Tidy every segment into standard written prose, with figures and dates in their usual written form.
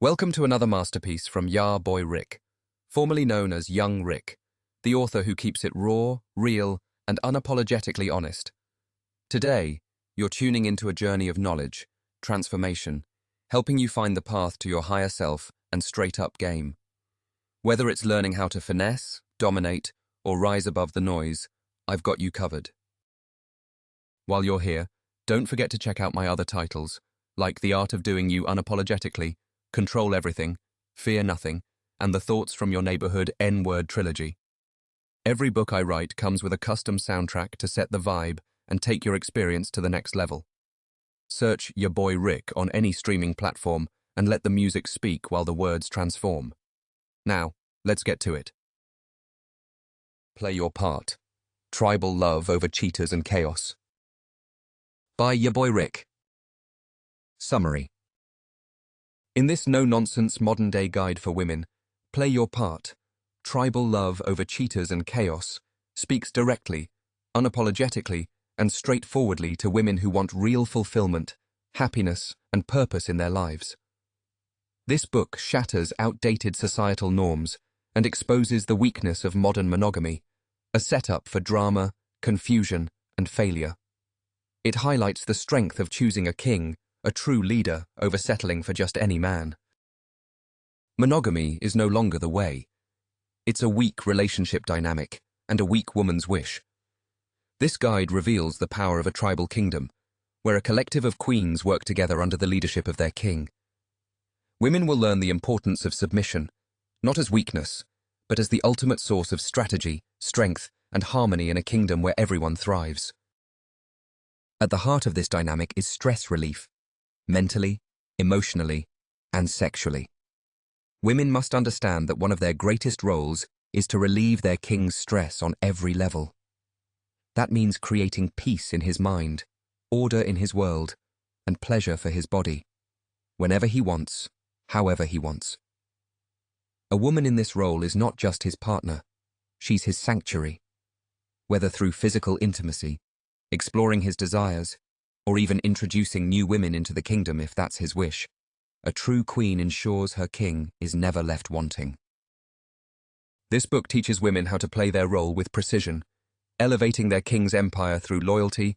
Welcome to another masterpiece from Boy Rick, formerly known as Young Rick, the author who keeps it raw, real, and unapologetically honest. Today, you're tuning into a journey of knowledge, transformation, helping you find the path to your higher self and straight-up game. Whether it's learning how to finesse, dominate, or rise above the noise, I've got you covered. While you're here, don't forget to check out my other titles, like The Art of Doing You Unapologetically, Control Everything, Fear Nothing, and the Thoughts from Your Neighborhood N-Word trilogy. Every book I write comes with a custom soundtrack to set the vibe and take your experience to the next level. Search Your Boy Rick on any streaming platform and let the music speak while the words transform. Now, let's get to it. Play your part. Tribal love over cheaters and chaos. By Your Boy Rick. Summary. In this no-nonsense modern-day guide for women, Play Your Part, Tribal Love Over Cheaters and Chaos speaks directly, unapologetically, and straightforwardly to women who want real fulfillment, happiness, and purpose in their lives. This book shatters outdated societal norms and exposes the weakness of modern monogamy, a setup for drama, confusion, and failure. It highlights the strength of choosing a king, a true leader, over settling for just any man. Monogamy is no longer the way. It's a weak relationship dynamic and a weak woman's wish. This guide reveals the power of a tribal kingdom, where a collective of queens work together under the leadership of their king. Women will learn the importance of submission, not as weakness, but as the ultimate source of strategy, strength, and harmony in a kingdom where everyone thrives. At the heart of this dynamic is stress relief, mentally, emotionally, and sexually. Women must understand that one of their greatest roles is to relieve their king's stress on every level. That means creating peace in his mind, order in his world, and pleasure for his body, whenever he wants, however he wants. A woman in this role is not just his partner, she's his sanctuary. Whether through physical intimacy, exploring his desires, or even introducing new women into the kingdom if that's his wish, a true queen ensures her king is never left wanting. This book teaches women how to play their role with precision, elevating their king's empire through loyalty,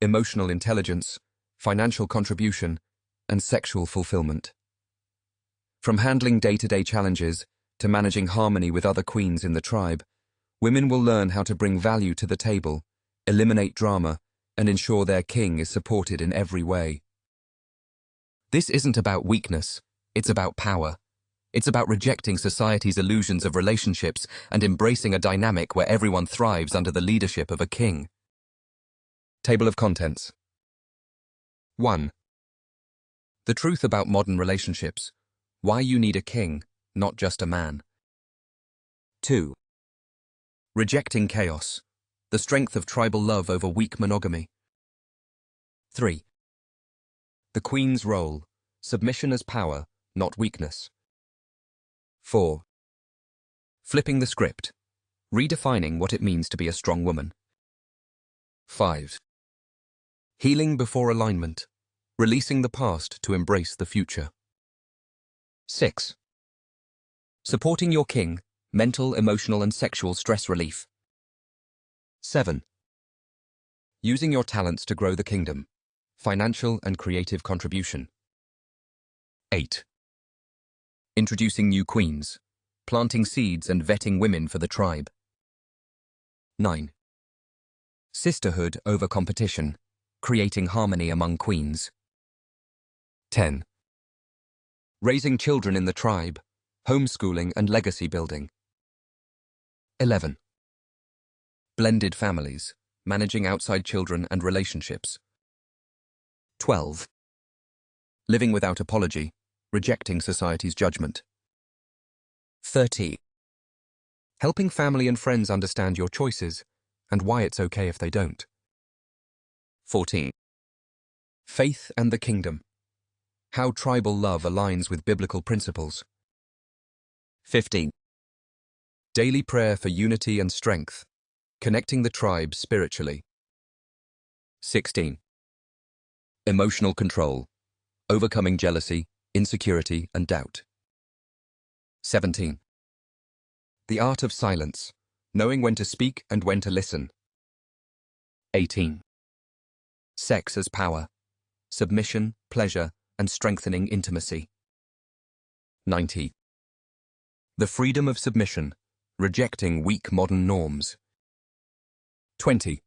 emotional intelligence, financial contribution, and sexual fulfillment. From handling day-to-day challenges to managing harmony with other queens in the tribe, women will learn how to bring value to the table, eliminate drama, and ensure their king is supported in every way. This isn't about weakness, it's about power. It's about rejecting society's illusions of relationships and embracing a dynamic where everyone thrives under the leadership of a king. Table of contents. 1. The truth about modern relationships. Why you need a king, not just a man. 2. Rejecting chaos. The strength of tribal love over weak monogamy. 3. The queen's role. Submission as power, not weakness. 4. Flipping the script. Redefining what it means to be a strong woman. 5. Healing before alignment. Releasing the past to embrace the future. 6. Supporting your king. Mental, emotional, and sexual stress relief. 7. Using your talents to grow the kingdom. Financial and creative contribution. 8. Introducing new queens. Planting seeds and vetting women for the tribe. 9. Sisterhood over competition. Creating harmony among queens. 10. Raising children in the tribe. Homeschooling and legacy building. 11. Blended families, managing outside children and relationships. 12. Living without apology, rejecting society's judgment. 13. Helping family and friends understand your choices and why it's okay if they don't. 14. Faith and the kingdom. How tribal love aligns with biblical principles. 15. Daily prayer for unity and strength. Connecting the tribe spiritually. 16. Emotional control. Overcoming jealousy, insecurity, and doubt. 17. The art of silence, knowing when to speak and when to listen. 18. Sex as power, submission, pleasure, and strengthening intimacy. 19. The freedom of submission, rejecting weak modern norms. 20.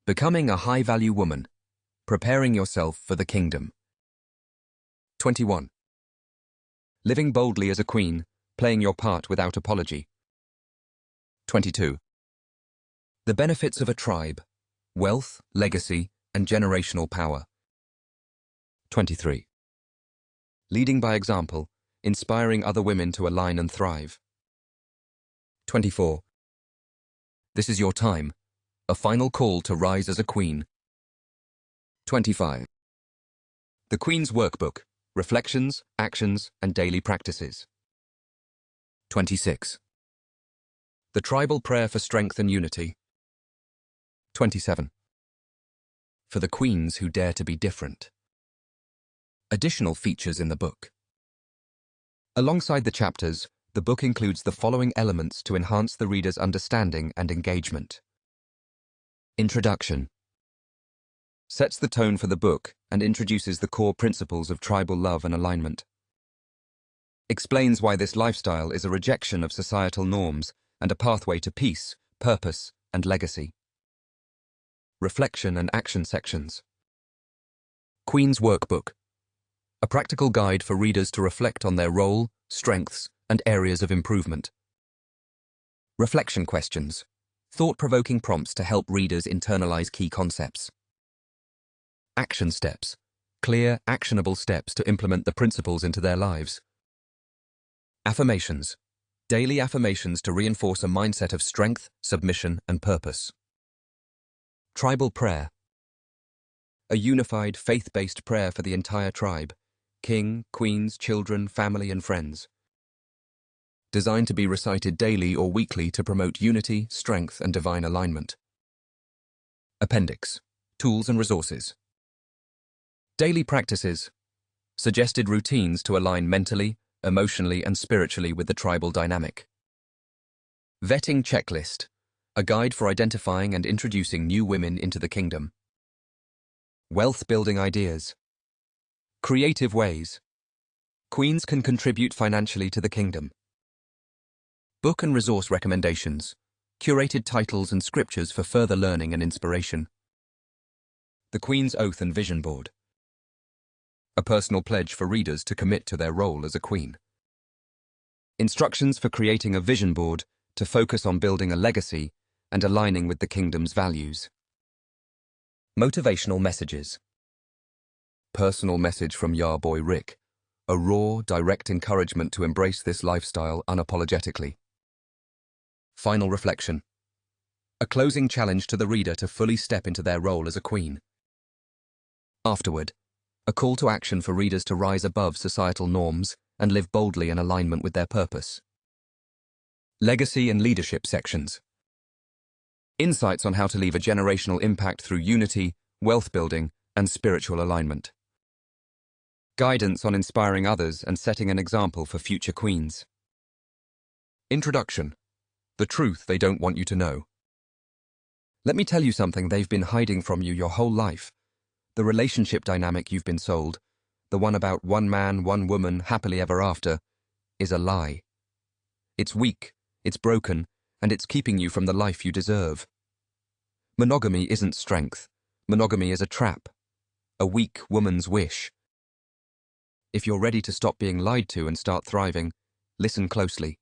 Becoming a high-value woman, preparing yourself for the kingdom. 21. Living boldly as a queen, playing your part without apology. 22. The benefits of a tribe, wealth, legacy, and generational power. 23. Leading by example, inspiring other women to align and thrive. 24. This is your time, a final call to rise as a queen. 25. The Queen's Workbook, Reflections, Actions, and Daily Practices. 26. The Tribal Prayer for Strength and Unity. 27. For the Queens Who Dare to Be Different. Additional features in the book. Alongside the chapters, the book includes the following elements to enhance the reader's understanding and engagement. Introduction. Sets the tone for the book and introduces the core principles of tribal love and alignment. Explains why this lifestyle is a rejection of societal norms and a pathway to peace, purpose, and legacy. Reflection and action sections. Queen's Workbook. A practical guide for readers to reflect on their role, strengths, and areas of improvement. Reflection questions. Thought-provoking prompts to help readers internalize key concepts. Action steps. Clear, actionable steps to implement the principles into their lives. Affirmations. Daily affirmations to reinforce a mindset of strength, submission, and purpose. Tribal prayer. A unified, faith-based prayer for the entire tribe. King, queens, children, family, and friends. Designed to be recited daily or weekly to promote unity, strength, and divine alignment. Appendix. Tools and resources. Daily practices. Suggested routines to align mentally, emotionally, and spiritually with the tribal dynamic. Vetting checklist. A guide for identifying and introducing new women into the kingdom. Wealth-building ideas. Creative ways. Queens can contribute financially to the kingdom. Book and resource recommendations. Curated titles and scriptures for further learning and inspiration. The Queen's Oath and Vision Board. A personal pledge for readers to commit to their role as a queen. Instructions for creating a vision board to focus on building a legacy and aligning with the kingdom's values. Motivational messages. Personal message from Boy Rick. A raw, direct encouragement to embrace this lifestyle unapologetically. Final reflection. A closing challenge to the reader to fully step into their role as a queen. Afterward, a call to action for readers to rise above societal norms and live boldly in alignment with their purpose. Legacy and leadership sections. Insights on how to leave a generational impact through unity, wealth building, and spiritual alignment. Guidance on inspiring others and setting an example for future queens. Introduction. The truth they don't want you to know. Let me tell you something they've been hiding from you your whole life. The relationship dynamic you've been sold, the one about one man, one woman, happily ever after, is a lie. It's weak, it's broken, and it's keeping you from the life you deserve. Monogamy isn't strength. Monogamy is a trap. A weak woman's wish. If you're ready to stop being lied to and start thriving, listen closely.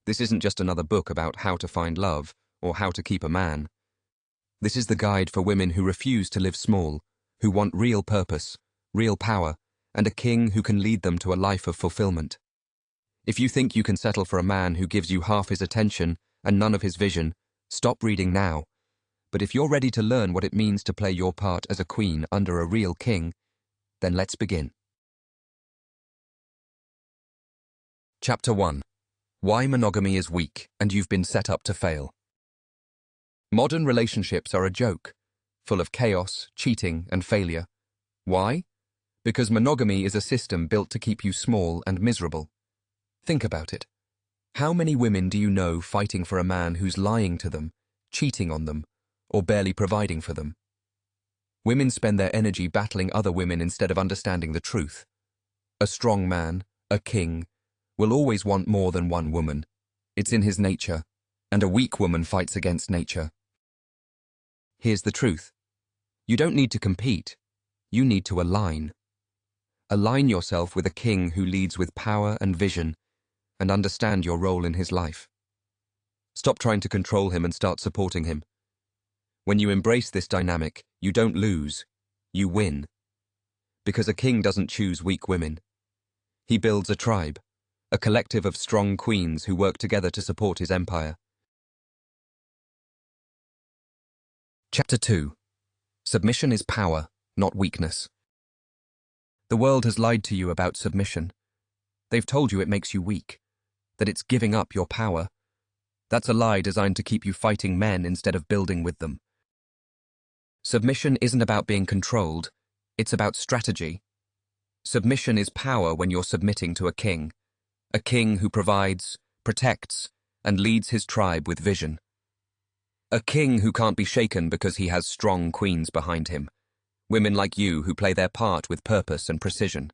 This isn't just another book about how to find love or how to keep a man. This is the guide for women who refuse to live small, who want real purpose, real power, and a king who can lead them to a life of fulfillment. If you think you can settle for a man who gives you half his attention and none of his vision, stop reading now. But if you're ready to learn what it means to play your part as a queen under a real king, then let's begin. Chapter 1. Why monogamy is weak and you've been set up to fail. Modern relationships are a joke, full of chaos, cheating, and failure. Why? Because monogamy is a system built to keep you small and miserable. Think about it. How many women do you know fighting for a man who's lying to them, cheating on them, or barely providing for them? Women spend their energy battling other women instead of understanding the truth. A strong man, a king, will always want more than one woman. It's in his nature, and a weak woman fights against nature. Here's the truth. You don't need to compete. You need to align. Align yourself with a king who leads with power and vision, and understand your role in his life. Stop trying to control him and start supporting him. When you embrace this dynamic, you don't lose, you win. Because a king doesn't choose weak women. He builds a tribe, a collective of strong queens who work together to support his empire. Chapter 2. Submission is power, not weakness. The world has lied to you about submission. They've told you it makes you weak, that it's giving up your power. That's a lie designed to keep you fighting men instead of building with them. Submission isn't about being controlled, it's about strategy. Submission is power when you're submitting to a king who provides, protects, and leads his tribe with vision. A king who can't be shaken because he has strong queens behind him, women like you who play their part with purpose and precision.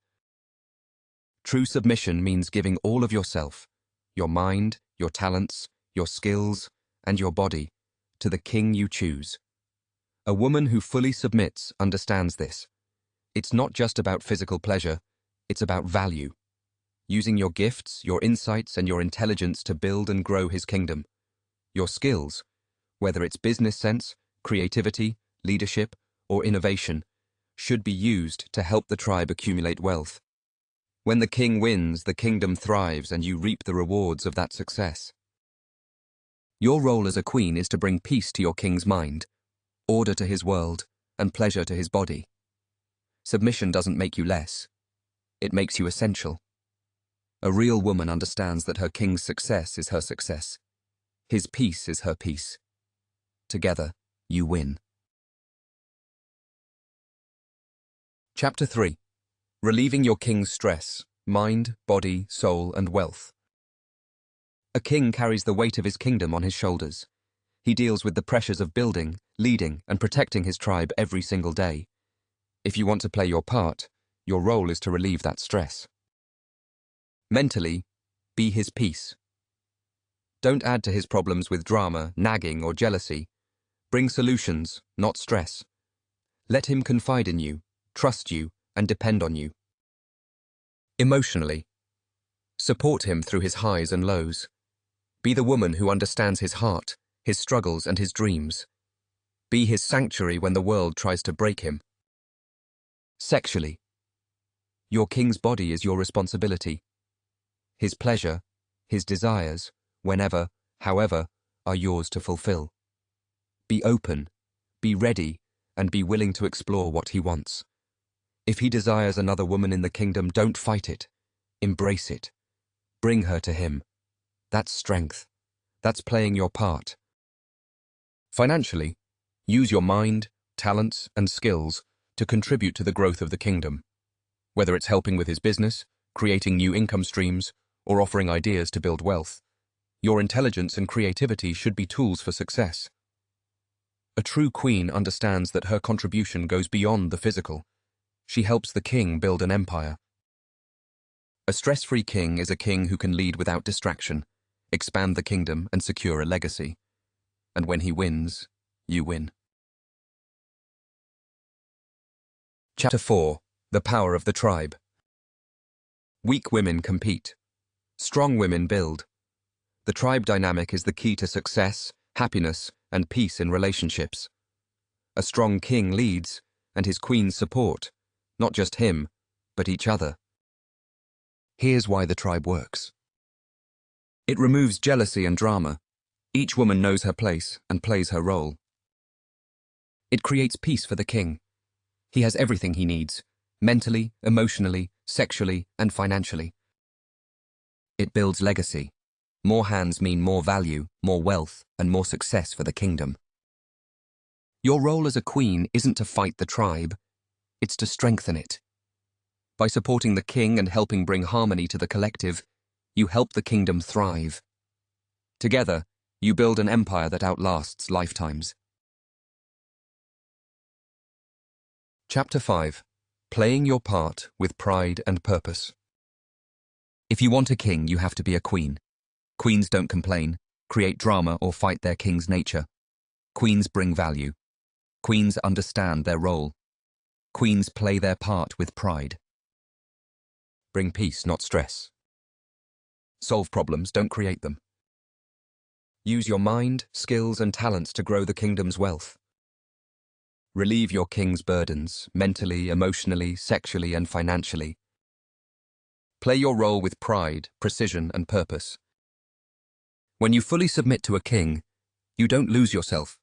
True submission means giving all of yourself, your mind, your talents, your skills, and your body, to the king you choose. A woman who fully submits understands this. It's not just about physical pleasure, it's about value. Using your gifts, your insights, and your intelligence to build and grow his kingdom. Your skills, whether it's business sense, creativity, leadership, or innovation, should be used to help the tribe accumulate wealth. When the king wins, the kingdom thrives and you reap the rewards of that success. Your role as a queen is to bring peace to your king's mind, order to his world, and pleasure to his body. Submission doesn't make you less. It makes you essential. A real woman understands that her king's success is her success. His peace is her peace. Together, you win. Chapter 3. Relieving your king's stress, mind, body, soul, and wealth. A king carries the weight of his kingdom on his shoulders. He deals with the pressures of building, leading, and protecting his tribe every single day. If you want to play your part, your role is to relieve that stress. Mentally, be his peace. Don't add to his problems with drama, nagging, or jealousy. Bring solutions, not stress. Let him confide in you, trust you, and depend on you. Emotionally, support him through his highs and lows. Be the woman who understands his heart, his struggles, and his dreams. Be his sanctuary when the world tries to break him. Sexually, your king's body is your responsibility. His pleasure, his desires, whenever, however, are yours to fulfill. Be open, be ready, and be willing to explore what he wants. If he desires another woman in the kingdom, don't fight it. Embrace it. Bring her to him. That's strength. That's playing your part. Financially, use your mind, talents, and skills to contribute to the growth of the kingdom. Whether it's helping with his business, creating new income streams, or offering ideas to build wealth, your intelligence and creativity should be tools for success. A true queen understands that her contribution goes beyond the physical. She helps the king build an empire. A stress-free king is a king who can lead without distraction, expand the kingdom, and secure a legacy. And when he wins, you win. Chapter 4. The Power of the Tribe. Weak women compete. Strong women build. The tribe dynamic is the key to success, happiness, and peace in relationships. A strong king leads, and his queens support, not just him, but each other. Here's why the tribe works. It removes jealousy and drama. Each woman knows her place and plays her role. It creates peace for the king. He has everything he needs, mentally, emotionally, sexually, and financially. It builds legacy. More hands mean more value, more wealth, and more success for the kingdom. Your role as a queen isn't to fight the tribe, it's to strengthen it. By supporting the king and helping bring harmony to the collective, you help the kingdom thrive. Together, you build an empire that outlasts lifetimes. Chapter 5. Playing your part with pride and purpose. If you want a king, you have to be a queen. Queens don't complain, create drama, or fight their king's nature. Queens bring value. Queens understand their role. Queens play their part with pride. Bring peace, not stress. Solve problems, don't create them. Use your mind, skills, and talents to grow the kingdom's wealth. Relieve your king's burdens, mentally, emotionally, sexually, and financially. Play your role with pride, precision, and purpose. When you fully submit to a king, you don't lose yourself.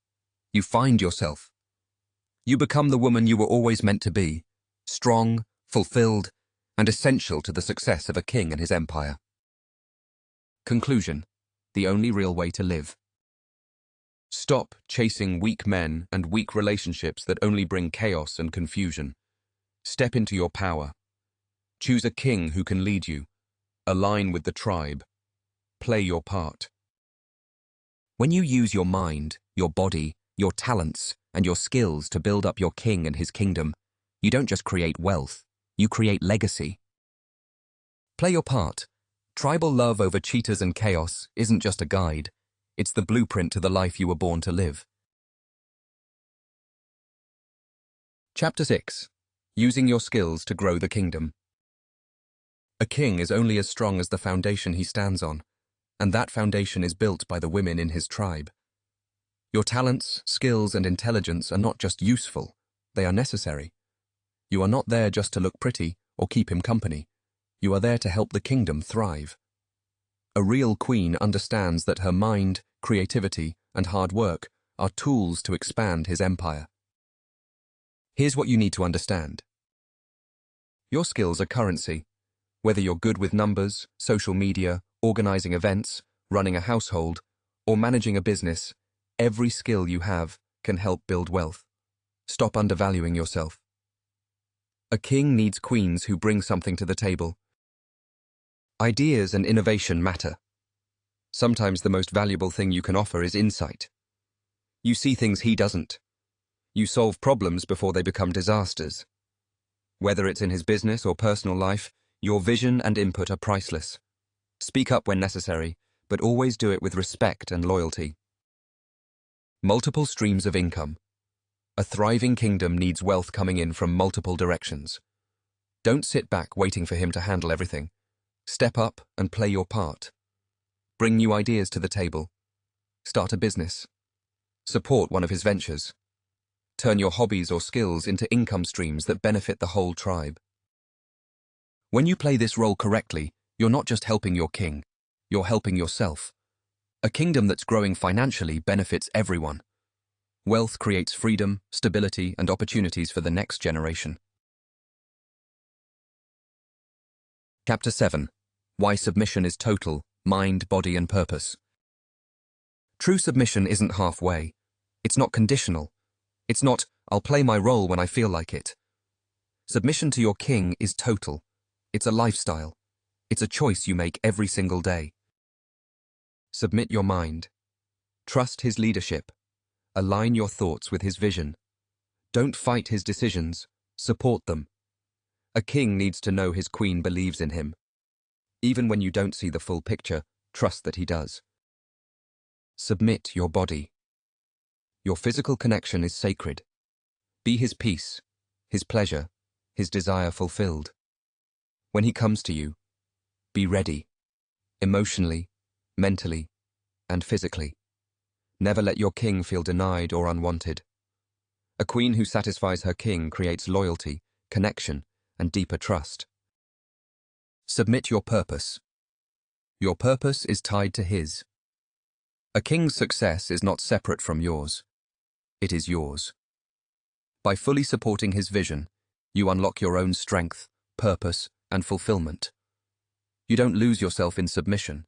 You find yourself. You become the woman you were always meant to be, strong, fulfilled, and essential to the success of a king and his empire. Conclusion: the only real way to live. Stop chasing weak men and weak relationships that only bring chaos and confusion. Step into your power. Choose a king who can lead you. Align with the tribe. Play your part. When you use your mind, your body, your talents, and your skills to build up your king and his kingdom, you don't just create wealth, you create legacy. Play your part. Tribal love over cheaters and chaos isn't just a guide, it's the blueprint to the life you were born to live. Chapter 6. Using your skills to grow the kingdom. A king is only as strong as the foundation he stands on, and that foundation is built by the women in his tribe. Your talents, skills, and intelligence are not just useful, they are necessary. You are not there just to look pretty or keep him company. You are there to help the kingdom thrive. A real queen understands that her mind, creativity, and hard work are tools to expand his empire. Here's what you need to understand. Your skills are currency. Whether you're good with numbers, social media, organizing events, running a household, or managing a business, every skill you have can help build wealth. Stop undervaluing yourself. A king needs queens who bring something to the table. Ideas and innovation matter. Sometimes the most valuable thing you can offer is insight. You see things he doesn't. You solve problems before they become disasters. Whether it's in his business or personal life, your vision and input are priceless. Speak up when necessary, but always do it with respect and loyalty. Multiple streams of income. A thriving kingdom needs wealth coming in from multiple directions. Don't sit back waiting for him to handle everything. Step up and play your part. Bring new ideas to the table. Start a business. Support one of his ventures. Turn your hobbies or skills into income streams that benefit the whole tribe. When you play this role correctly, you're not just helping your king, you're helping yourself. A kingdom that's growing financially benefits everyone. Wealth creates freedom, stability, and opportunities for the next generation. Chapter 7. Why submission is total, mind, body, and purpose. True submission isn't halfway. It's not conditional. It's not, I'll play my role when I feel like it. Submission to your king is total. It's a lifestyle. It's a choice you make every single day. Submit your mind. Trust his leadership. Align your thoughts with his vision. Don't fight his decisions. Support them. A king needs to know his queen believes in him. Even when you don't see the full picture, trust that he does. Submit your body. Your physical connection is sacred. Be his peace, his pleasure, his desire fulfilled. When he comes to you, be ready, emotionally, mentally, and physically. Never let your king feel denied or unwanted. A queen who satisfies her king creates loyalty, connection, and deeper trust. Submit your purpose. Your purpose is tied to his. A king's success is not separate from yours. It is yours. By fully supporting his vision, you unlock your own strength, purpose, and fulfillment. You don't lose yourself in submission.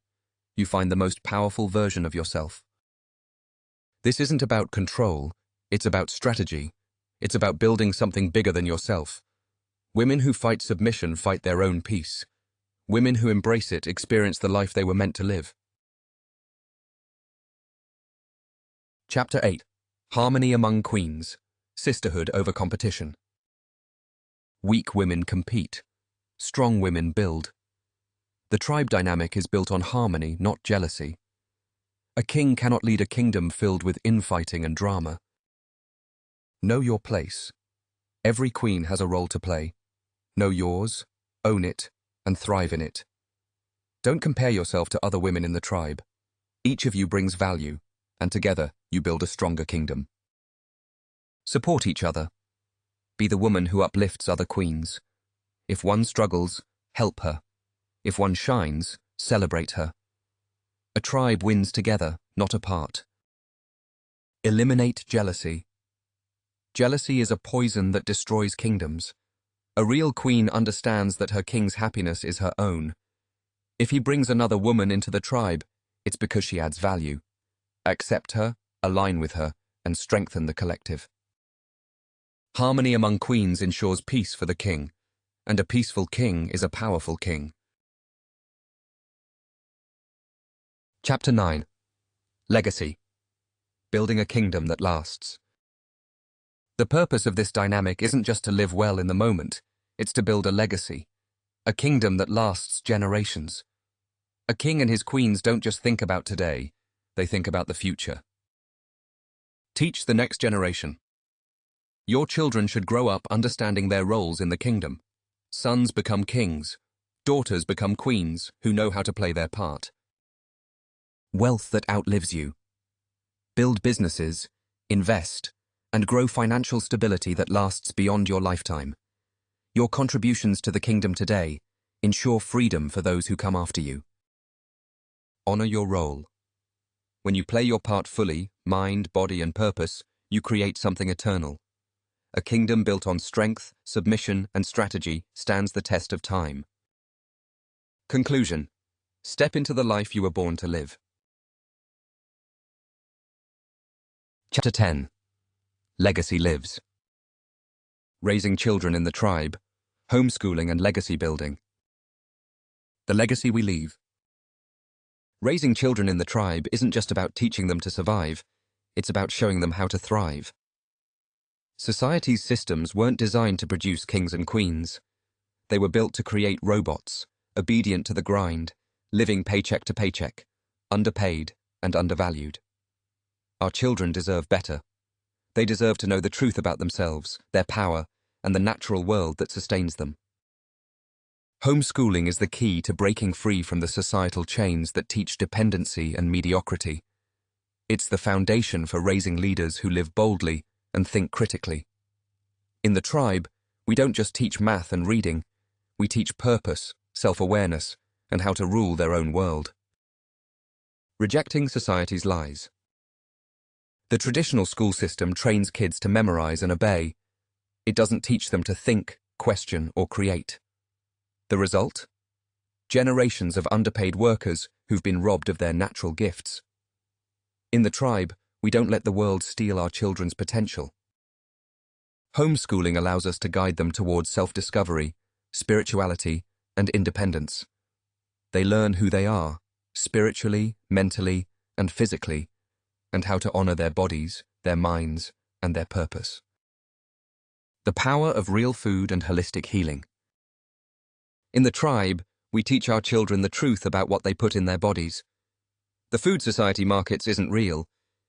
You find the most powerful version of yourself. This isn't about control, it's about strategy. It's about building something bigger than yourself. Women who fight submission fight their own peace. Women who embrace it experience the life they were meant to live. Chapter 8. Harmony Among Queens. Sisterhood over competition. Weak women compete. Strong women build. The tribe dynamic is built on harmony, not jealousy. A king cannot lead a kingdom filled with infighting and drama. Know your place. Every queen has a role to play. Know yours, own it, and thrive in it. Don't compare yourself to other women in the tribe. Each of you brings value, and together you build a stronger kingdom. Support each other. Be the woman who uplifts other queens. If one struggles, help her. If one shines, celebrate her. A tribe wins together, not apart. Eliminate jealousy. Jealousy is a poison that destroys kingdoms. A real queen understands that her king's happiness is her own. If he brings another woman into the tribe, it's because she adds value. Accept her, align with her, and strengthen the collective. Harmony among queens ensures peace for the king, and a peaceful king is a powerful king. Chapter 9. Legacy. Building a kingdom that lasts. The purpose of this dynamic isn't just to live well in the moment, it's to build a legacy, a kingdom that lasts generations. A king and his queens don't just think about today, they think about the future. Teach the next generation. Your children should grow up understanding their roles in the kingdom. Sons become kings, daughters become queens who know how to play their part. Wealth that outlives you. Build businesses, invest, and grow financial stability that lasts beyond your lifetime. Your contributions to the kingdom today ensure freedom for those who come after you. Honor your role. When you play your part fully, mind, body, and purpose, you create something eternal. A kingdom built on strength, submission, and strategy stands the test of time. Conclusion. Step into the life you were born to live. Chapter 10. Legacy lives. Raising children in the tribe, homeschooling and legacy building. The legacy we leave. Raising children in the tribe isn't just about teaching them to survive, it's about showing them how to thrive. Society's systems weren't designed to produce kings and queens. They were built to create robots, obedient to the grind, living paycheck to paycheck, underpaid and undervalued. Our children deserve better. They deserve to know the truth about themselves, their power, and the natural world that sustains them. Homeschooling is the key to breaking free from the societal chains that teach dependency and mediocrity. It's the foundation for raising leaders who live boldly and think critically. In the tribe, we don't just teach math and reading, we teach purpose, self-awareness, and how to rule their own world. Rejecting society's lies. The traditional school system trains kids to memorize and obey. It doesn't teach them to think, question, or create. The result? Generations of underpaid workers who've been robbed of their natural gifts. In the tribe, we don't let the world steal our children's potential. Homeschooling allows us to guide them towards self-discovery, spirituality, and independence. They learn who they are, spiritually, mentally, and physically, and how to honor their bodies, their minds, and their purpose. The power of real food and holistic healing. In the tribe, we teach our children the truth about what they put in their bodies. The food society markets isn't real.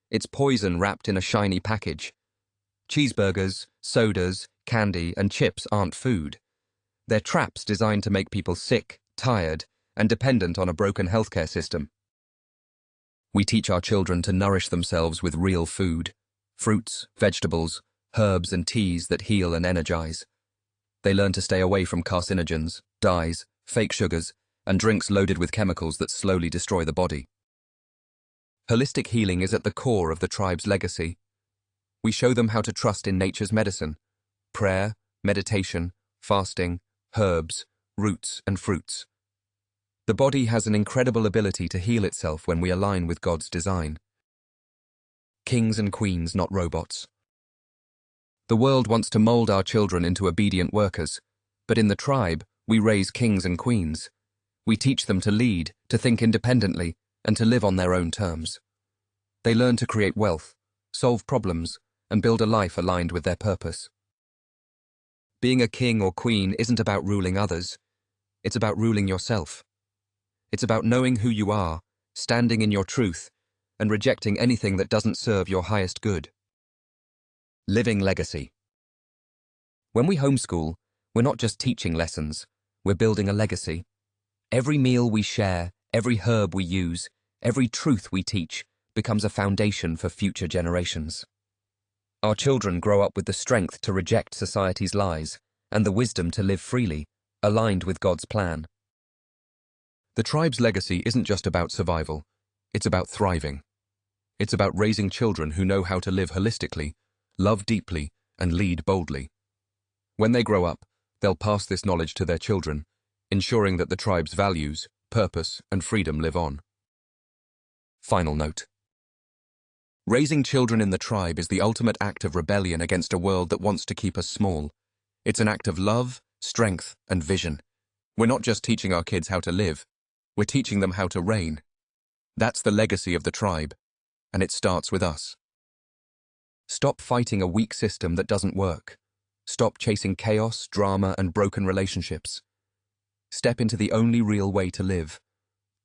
It's poison wrapped in a shiny package. Cheeseburgers, sodas, candy, and chips aren't food. They're traps designed to make people sick, tired, and dependent on a broken healthcare system. We teach our children to nourish themselves with real food, fruits, vegetables, herbs, and teas that heal and energize. They learn to stay away from carcinogens, dyes, fake sugars, and drinks loaded with chemicals that slowly destroy the body. Holistic healing is at the core of the tribe's legacy. We show them how to trust in nature's medicine: prayer, meditation, fasting, herbs, roots, and fruits. The body has an incredible ability to heal itself when we align with God's design. Kings and queens, not robots. The world wants to mold our children into obedient workers, But in the tribe, we raise kings and queens. We teach them to lead, to think independently, and to live on their own terms. They learn to create wealth, solve problems, and build a life aligned with their purpose. Being a king or queen isn't about ruling others. It's about ruling yourself. It's about knowing who you are, standing in your truth, and rejecting anything that doesn't serve your highest good. Living legacy. When we homeschool, we're not just teaching lessons, we're building a legacy. Every meal we share, every herb we use, every truth we teach becomes a foundation for future generations. Our children grow up with the strength to reject society's lies and the wisdom to live freely, aligned with God's plan. The tribe's legacy isn't just about survival, it's about thriving. It's about raising children who know how to live holistically, love deeply, and lead boldly. When they grow up, they'll pass this knowledge to their children, ensuring that the tribe's values, purpose, and freedom live on. Final note. Raising children in the tribe is the ultimate act of rebellion against a world that wants to keep us small. It's an act of love, strength, and vision. We're not just teaching our kids how to live, we're teaching them how to reign. That's the legacy of the tribe, and it starts with us. Stop fighting a weak system that doesn't work. Stop chasing chaos, drama, and broken relationships. Step into the only real way to live,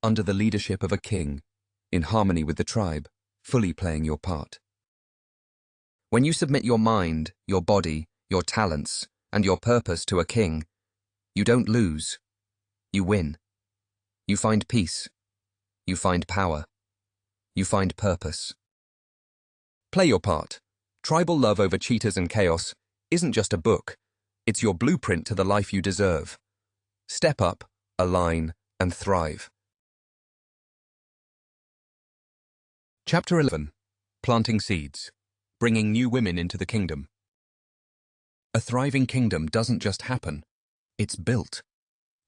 under the leadership of a king, in harmony with the tribe, fully playing your part. When you submit your mind, your body, your talents, and your purpose to a king, you don't lose, you win. You find peace, you find power, you find purpose. Play your part. Tribal Love Over Cheaters and Chaos isn't just a book, it's your blueprint to the life you deserve. Step up, align, and thrive. Chapter 11. Planting Seeds. Bringing New Women into the Kingdom. A thriving kingdom doesn't just happen, it's built.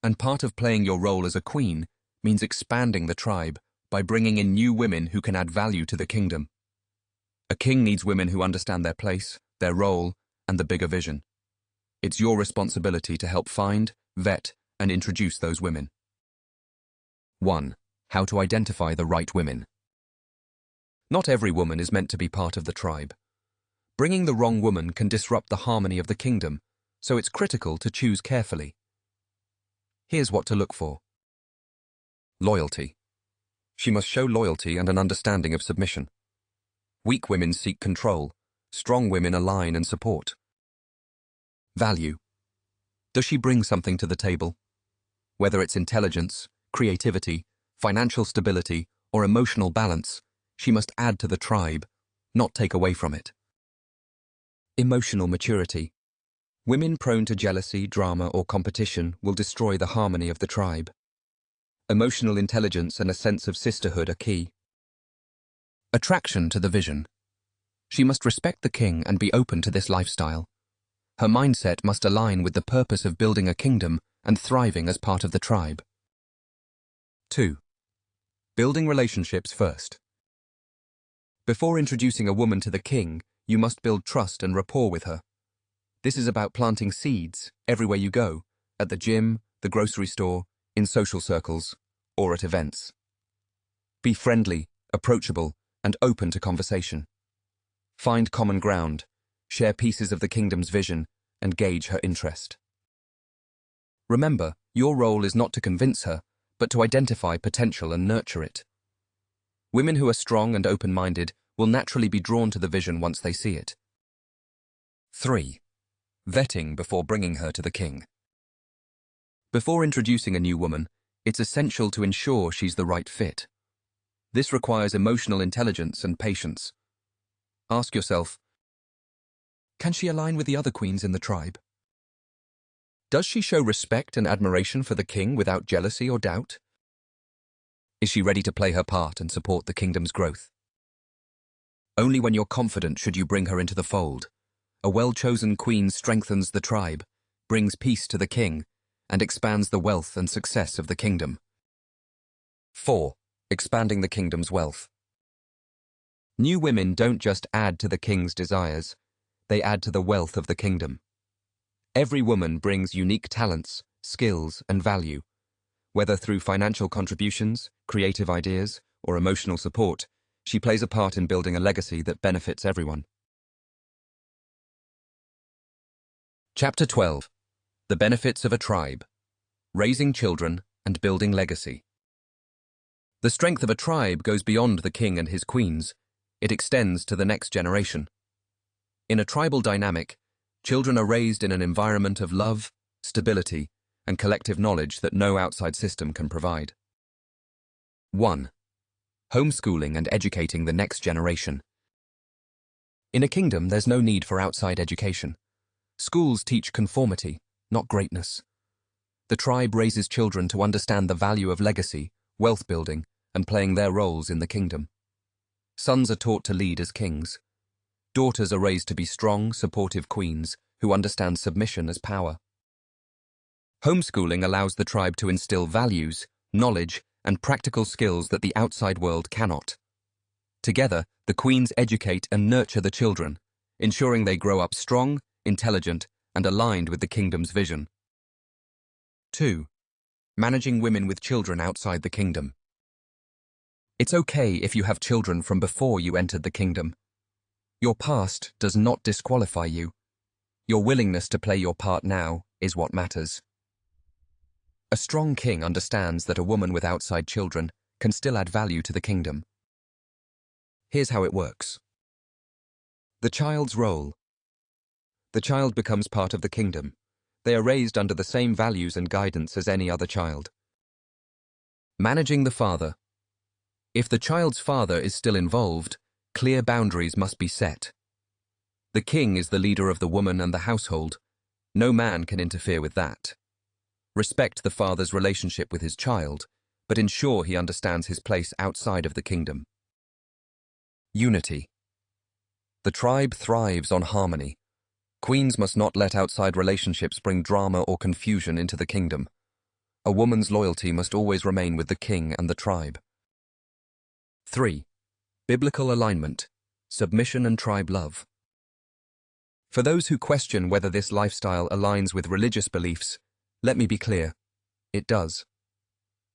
And part of playing your role as a queen means expanding the tribe by bringing in new women who can add value to the kingdom. A king needs women who understand their place, their role, and the bigger vision. It's your responsibility to help find, vet, and introduce those women. 1. How to identify the right women. Not every woman is meant to be part of the tribe. Bringing the wrong woman can disrupt the harmony of the kingdom, so it's critical to choose carefully. Here's what to look for. Loyalty. She must show loyalty and an understanding of submission. Weak women seek control. Strong women align and support. Value. Does she bring something to the table? Whether it's intelligence, creativity, financial stability, or emotional balance, she must add to the tribe, not take away from it. Emotional maturity. Women prone to jealousy, drama, or competition will destroy the harmony of the tribe. Emotional intelligence and a sense of sisterhood are key. Attraction to the vision. She must respect the king and be open to this lifestyle. Her mindset must align with the purpose of building a kingdom and thriving as part of the tribe. 2. Building relationships first. Before introducing a woman to the king, you must build trust and rapport with her. This is about planting seeds everywhere you go, at the gym, the grocery store, in social circles, or at events. Be friendly, approachable, and open to conversation. Find common ground, share pieces of the kingdom's vision, and gauge her interest. Remember, your role is not to convince her, but to identify potential and nurture it. Women who are strong and open-minded will naturally be drawn to the vision once they see it. 3. Vetting before bringing her to the king. Before introducing a new woman, it's essential to ensure she's the right fit. This requires emotional intelligence and patience. Ask yourself, can she align with the other queens in the tribe? Does she show respect and admiration for the king without jealousy or doubt? Is she ready to play her part and support the kingdom's growth? Only when you're confident should you bring her into the fold. A well-chosen queen strengthens the tribe, brings peace to the king, and expands the wealth and success of the kingdom. 4. Expanding the kingdom's wealth. New women don't just add to the king's desires, they add to the wealth of the kingdom. Every woman brings unique talents, skills, and value. Whether through financial contributions, creative ideas, or emotional support, she plays a part in building a legacy that benefits everyone. Chapter 12. The Benefits of a Tribe. Raising Children and Building Legacy. The strength of a tribe goes beyond the king and his queens. It extends to the next generation. In a tribal dynamic, children are raised in an environment of love, stability, and collective knowledge that no outside system can provide. 1. Homeschooling and educating the next generation. In a kingdom, there's no need for outside education. Schools teach conformity, not greatness. The tribe raises children to understand the value of legacy, wealth building, and playing their roles in the kingdom. Sons are taught to lead as kings. Daughters are raised to be strong, supportive queens who understand submission as power. Homeschooling allows the tribe to instill values, knowledge, and practical skills that the outside world cannot. Together, the queens educate and nurture the children, ensuring they grow up strong, intelligent, and aligned with the kingdom's vision. 2. Managing women with children outside the kingdom. It's okay if you have children from before you entered the kingdom. Your past does not disqualify you. Your willingness to play your part now is what matters. A strong king understands that a woman with outside children can still add value to the kingdom. Here's how it works. The child's role. The child becomes part of the kingdom. They are raised under the same values and guidance as any other child. Managing the father. If the child's father is still involved, clear boundaries must be set. The king is the leader of the woman and the household. No man can interfere with that. Respect the father's relationship with his child, but ensure he understands his place outside of the kingdom. Unity. The tribe thrives on harmony. Queens must not let outside relationships bring drama or confusion into the kingdom. A woman's loyalty must always remain with the king and the tribe. 3. Biblical alignment, submission and tribe love. For those who question whether this lifestyle aligns with religious beliefs, let me be clear, it does.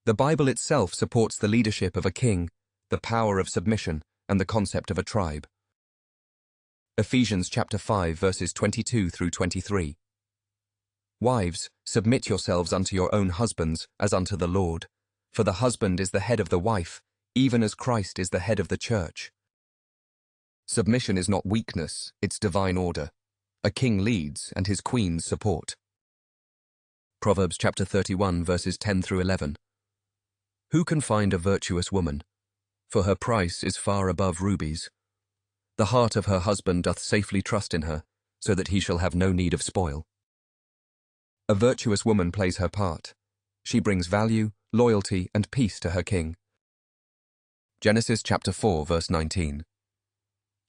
The Bible itself supports the leadership of a king, the power of submission, and the concept of a tribe. Ephesians chapter 5 verses 22 through 23. Wives, submit yourselves unto your own husbands as unto the Lord, for the husband is the head of the wife, even as Christ is the head of the church. Submission is not weakness, it's divine order. A king leads and his queens support. Proverbs chapter 31 verses 10 through 11. Who can find a virtuous woman? For her price is far above rubies. The heart of her husband doth safely trust in her, so that he shall have no need of spoil. A virtuous woman plays her part. She brings value, loyalty, and peace to her king. Genesis chapter 4 verse 19.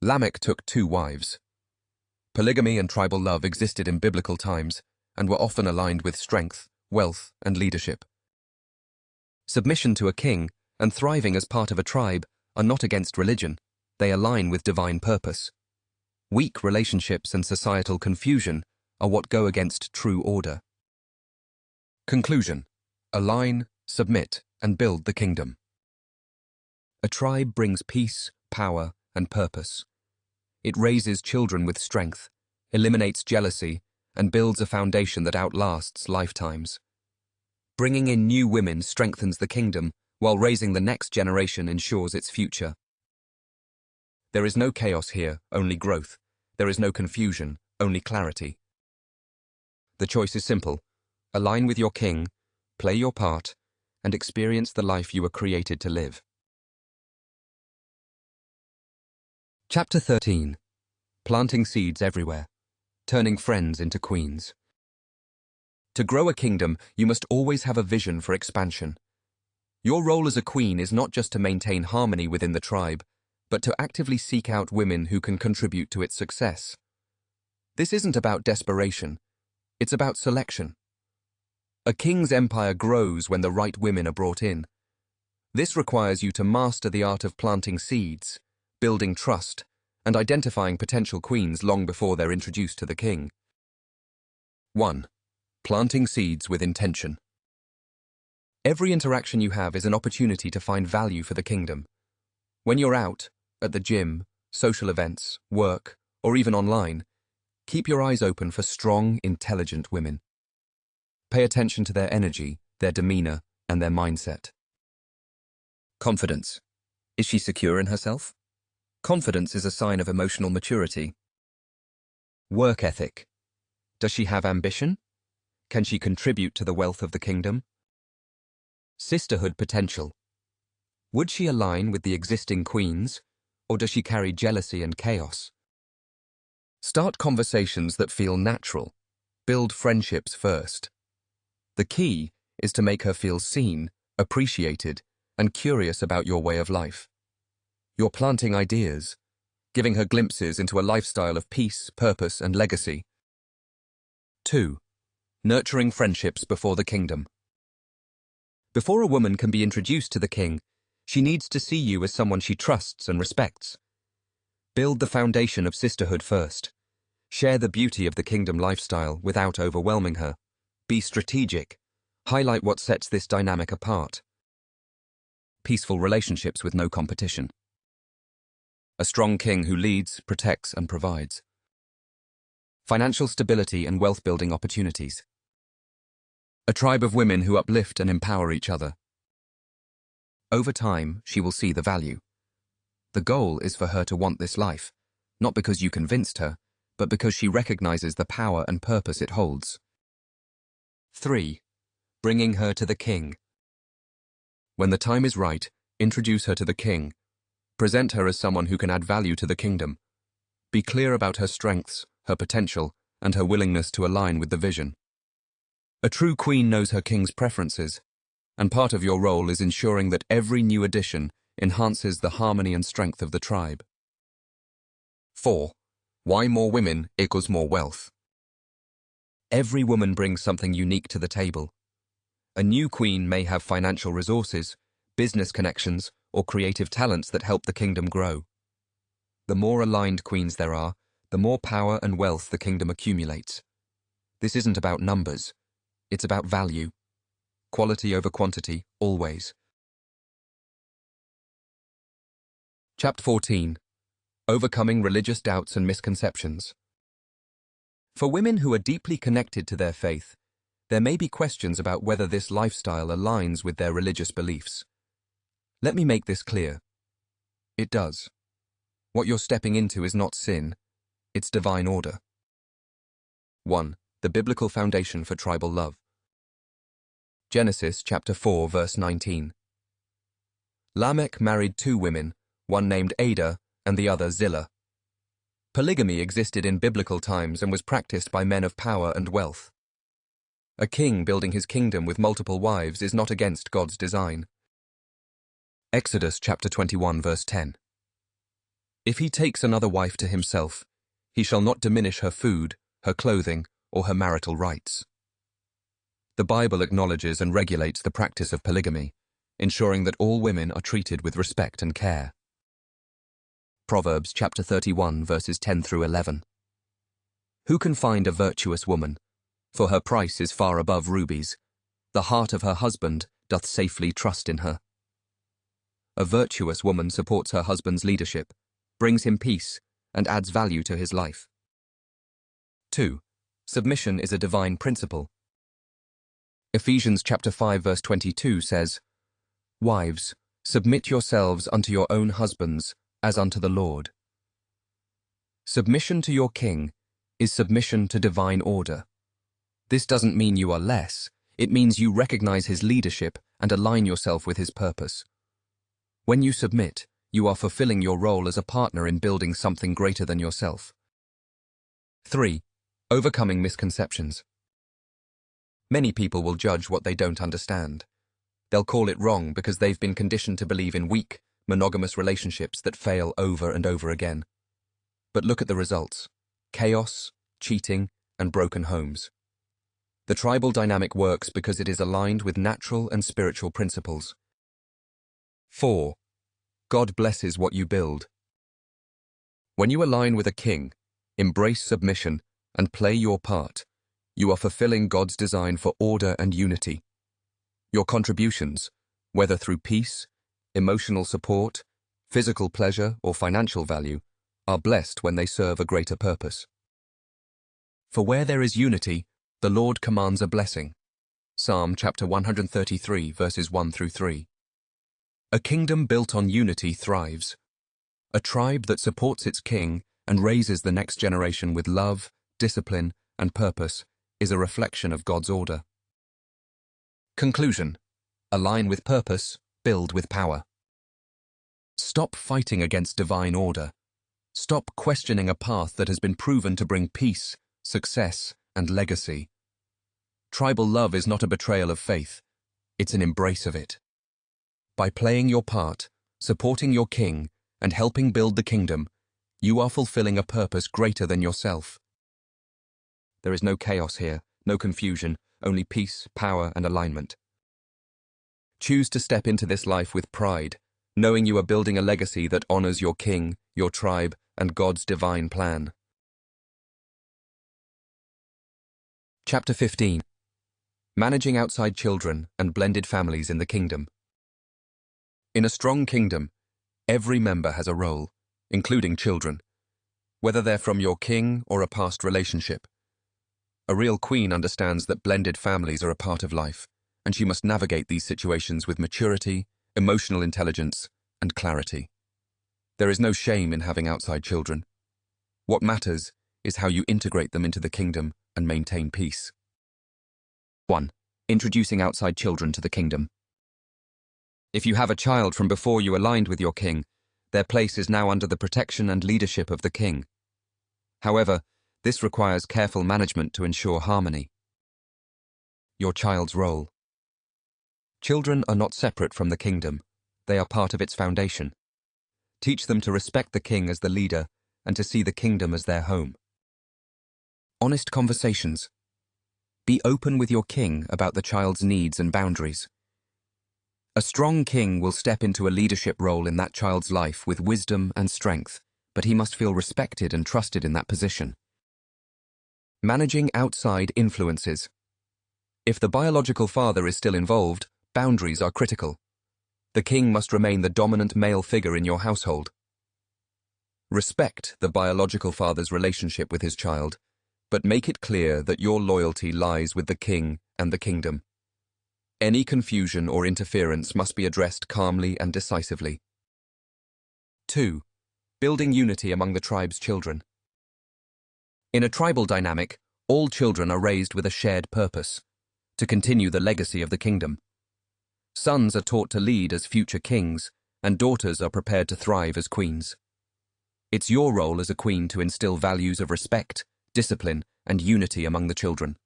Lamech took 2 wives. Polygamy and tribal love existed in biblical times and were often aligned with strength, wealth, and leadership. Submission to a king and thriving as part of a tribe are not against religion. They align with divine purpose. Weak relationships and societal confusion are what go against true order. Conclusion. Align, submit, and build the kingdom. A tribe brings peace, power, and purpose. It raises children with strength, eliminates jealousy, and builds a foundation that outlasts lifetimes. Bringing in new women strengthens the kingdom, while raising the next generation ensures its future. There is no chaos here, only growth. There is no confusion, only clarity. The choice is simple. Align with your king, play your part, and experience the life you were created to live. Chapter 13. Planting seeds everywhere, turning friends into queens. To grow a kingdom, you must always have a vision for expansion. Your role as a queen is not just to maintain harmony within the tribe, but to actively seek out women who can contribute to its success. This isn't about desperation, it's about selection. A king's empire grows when the right women are brought in. This requires you to master the art of planting seeds, building trust, and identifying potential queens long before they're introduced to the king. 1. Planting seeds with intention. Every interaction you have is an opportunity to find value for the kingdom. When you're out, at the gym, social events, work, or even online, keep your eyes open for strong, intelligent women. Pay attention to their energy, their demeanor, and their mindset. Confidence. Is she secure in herself? Confidence is a sign of emotional maturity. Work ethic. Does she have ambition? Can she contribute to the wealth of the kingdom? Sisterhood potential. Would she align with the existing queens, or does she carry jealousy and chaos? Start conversations that feel natural. Build friendships first. The key is to make her feel seen, appreciated, and curious about your way of life. You're planting ideas, giving her glimpses into a lifestyle of peace, purpose, and legacy. 2. Nurturing friendships before the kingdom. Before a woman can be introduced to the king, she needs to see you as someone she trusts and respects. Build the foundation of sisterhood first. Share the beauty of the kingdom lifestyle without overwhelming her. Be strategic. Highlight what sets this dynamic apart. Peaceful relationships with no competition. A strong king who leads, protects, and provides. Financial stability and wealth-building opportunities. A tribe of women who uplift and empower each other. Over time, she will see the value. The goal is for her to want this life, not because you convinced her, but because she recognizes the power and purpose it holds. 3. Bringing her to the king. When the time is right, introduce her to the king. Present her as someone who can add value to the kingdom. Be clear about her strengths, her potential, and her willingness to align with the vision. A true queen knows her king's preferences, and part of your role is ensuring that every new addition enhances the harmony and strength of the tribe. 4. Why more women equals more wealth. Every woman brings something unique to the table. A new queen may have financial resources, business connections, or creative talents that help the kingdom grow. The more aligned queens there are, the more power and wealth the kingdom accumulates. This isn't about numbers. It's about value. Quality over quantity, always. Chapter 14. Overcoming religious doubts and misconceptions. For women who are deeply connected to their faith, there may be questions about whether this lifestyle aligns with their religious beliefs. Let me make this clear. It does. What you're stepping into is not sin, it's divine order. 1. The biblical foundation for tribal love. Genesis chapter 4, verse 19. Lamech married 2 women, one named Ada and the other Zillah. Polygamy existed in biblical times and was practiced by men of power and wealth. A king building his kingdom with multiple wives is not against God's design. Exodus chapter 21, verse 10. If he takes another wife to himself, he shall not diminish her food, her clothing, or her marital rights. The Bible acknowledges and regulates the practice of polygamy, ensuring that all women are treated with respect and care. Proverbs chapter 31, verses 10 through 11. Who can find a virtuous woman? For her price is far above rubies. The heart of her husband doth safely trust in her. A virtuous woman supports her husband's leadership, brings him peace, and adds value to his life. 2. Submission is a divine principle. Ephesians chapter 5, verse 22 says, Wives, submit yourselves unto your own husbands, as unto the Lord. Submission to your king is submission to divine order. This doesn't mean you are less, it means you recognize his leadership and align yourself with his purpose. When you submit, you are fulfilling your role as a partner in building something greater than yourself. 3. Overcoming misconceptions. Many people will judge what they don't understand. They'll call it wrong because they've been conditioned to believe in weak, monogamous relationships that fail over and over again. But look at the results: chaos, cheating, and broken homes. The tribal dynamic works because it is aligned with natural and spiritual principles. 4. God blesses what you build. When you align with a king, embrace submission, and play your part, You are fulfilling God's design for order and unity. Your contributions, whether through peace, emotional support, physical pleasure, or financial value, are blessed when they serve a greater purpose. For where there is unity, the Lord commands a blessing. Psalm chapter 133, verses 1 through 3. A kingdom built on unity thrives. A tribe that supports its king and raises the next generation with love, discipline, and purpose is a reflection of God's order. Conclusion: align with purpose, build with power. Stop fighting against divine order. Stop questioning a path that has been proven to bring peace, success, and legacy. Tribal love is not a betrayal of faith, it's an embrace of it. By playing your part, supporting your king, and helping build the kingdom, you are fulfilling a purpose greater than yourself. There is no chaos here, no confusion, only peace, power, and alignment. Choose to step into this life with pride, knowing you are building a legacy that honors your king, your tribe, and God's divine plan. Chapter 15. Managing outside children and blended families in the kingdom. In a strong kingdom, every member has a role, including children, whether they're from your king or a past relationship. A real queen understands that blended families are a part of life, and she must navigate these situations with maturity, emotional intelligence, and clarity. There is no shame in having outside children. What matters is how you integrate them into the kingdom and maintain peace. 1. Introducing outside children to the kingdom. If you have a child from before you aligned with your king, their place is now under the protection and leadership of the king. However, this requires careful management to ensure harmony. Your child's role. Children are not separate from the kingdom. They are part of its foundation. Teach them to respect the king as the leader and to see the kingdom as their home. Honest conversations. Be open with your king about the child's needs and boundaries. A strong king will step into a leadership role in that child's life with wisdom and strength, but he must feel respected and trusted in that position. Managing outside influences. If the biological father is still involved, boundaries are critical. The king must remain the dominant male figure in your household. Respect the biological father's relationship with his child, but make it clear that your loyalty lies with the king and the kingdom. Any confusion or interference must be addressed calmly and decisively. 2. Building unity among the tribe's children. In a tribal dynamic, all children are raised with a shared purpose: to continue the legacy of the kingdom. Sons are taught to lead as future kings, and daughters are prepared to thrive as queens. It's your role as a queen to instill values of respect, discipline, and unity among the children.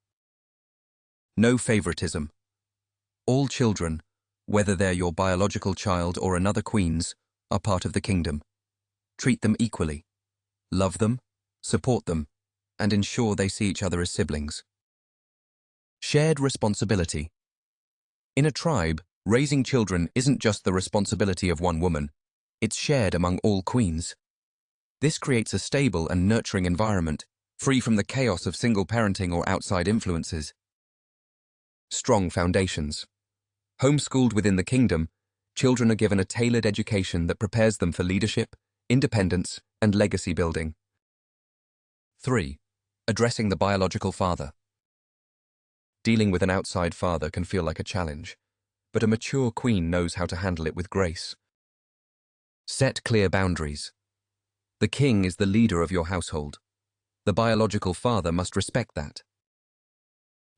No favoritism. All children, whether they're your biological child or another queen's, are part of the kingdom. Treat them equally. Love them, support them, and ensure they see each other as siblings. Shared responsibility. In a tribe, raising children isn't just the responsibility of one woman, it's shared among all queens. This creates a stable and nurturing environment, free from the chaos of single parenting or outside influences. Strong foundations. Homeschooled within the kingdom, children are given a tailored education that prepares them for leadership, independence, and legacy building. 3. Addressing the biological father. Dealing with an outside father can feel like a challenge, but a mature queen knows how to handle it with grace. Set clear boundaries. The king is the leader of your household. The biological father must respect that.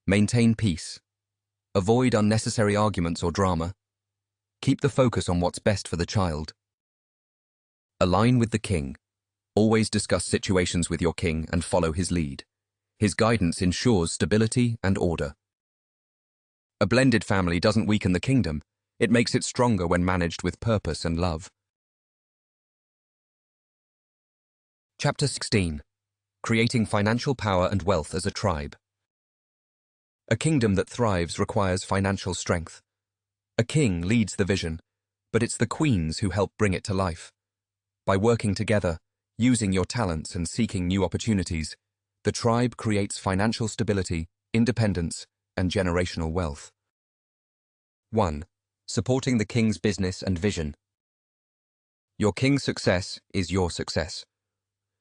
Maintain peace. Avoid unnecessary arguments or drama. Keep the focus on what's best for the child. Align with the king. Always discuss situations with your king and follow his lead. His guidance ensures stability and order. A blended family doesn't weaken the kingdom. It makes it stronger when managed with purpose and love. Chapter 16. Creating financial power and wealth as a tribe. A kingdom that thrives requires financial strength. A king leads the vision, but it's the queens who help bring it to life. By working together, using your talents and seeking new opportunities, the tribe creates financial stability independence, and generational wealth. 1. Supporting the king's business and vision. Your king's success is your success.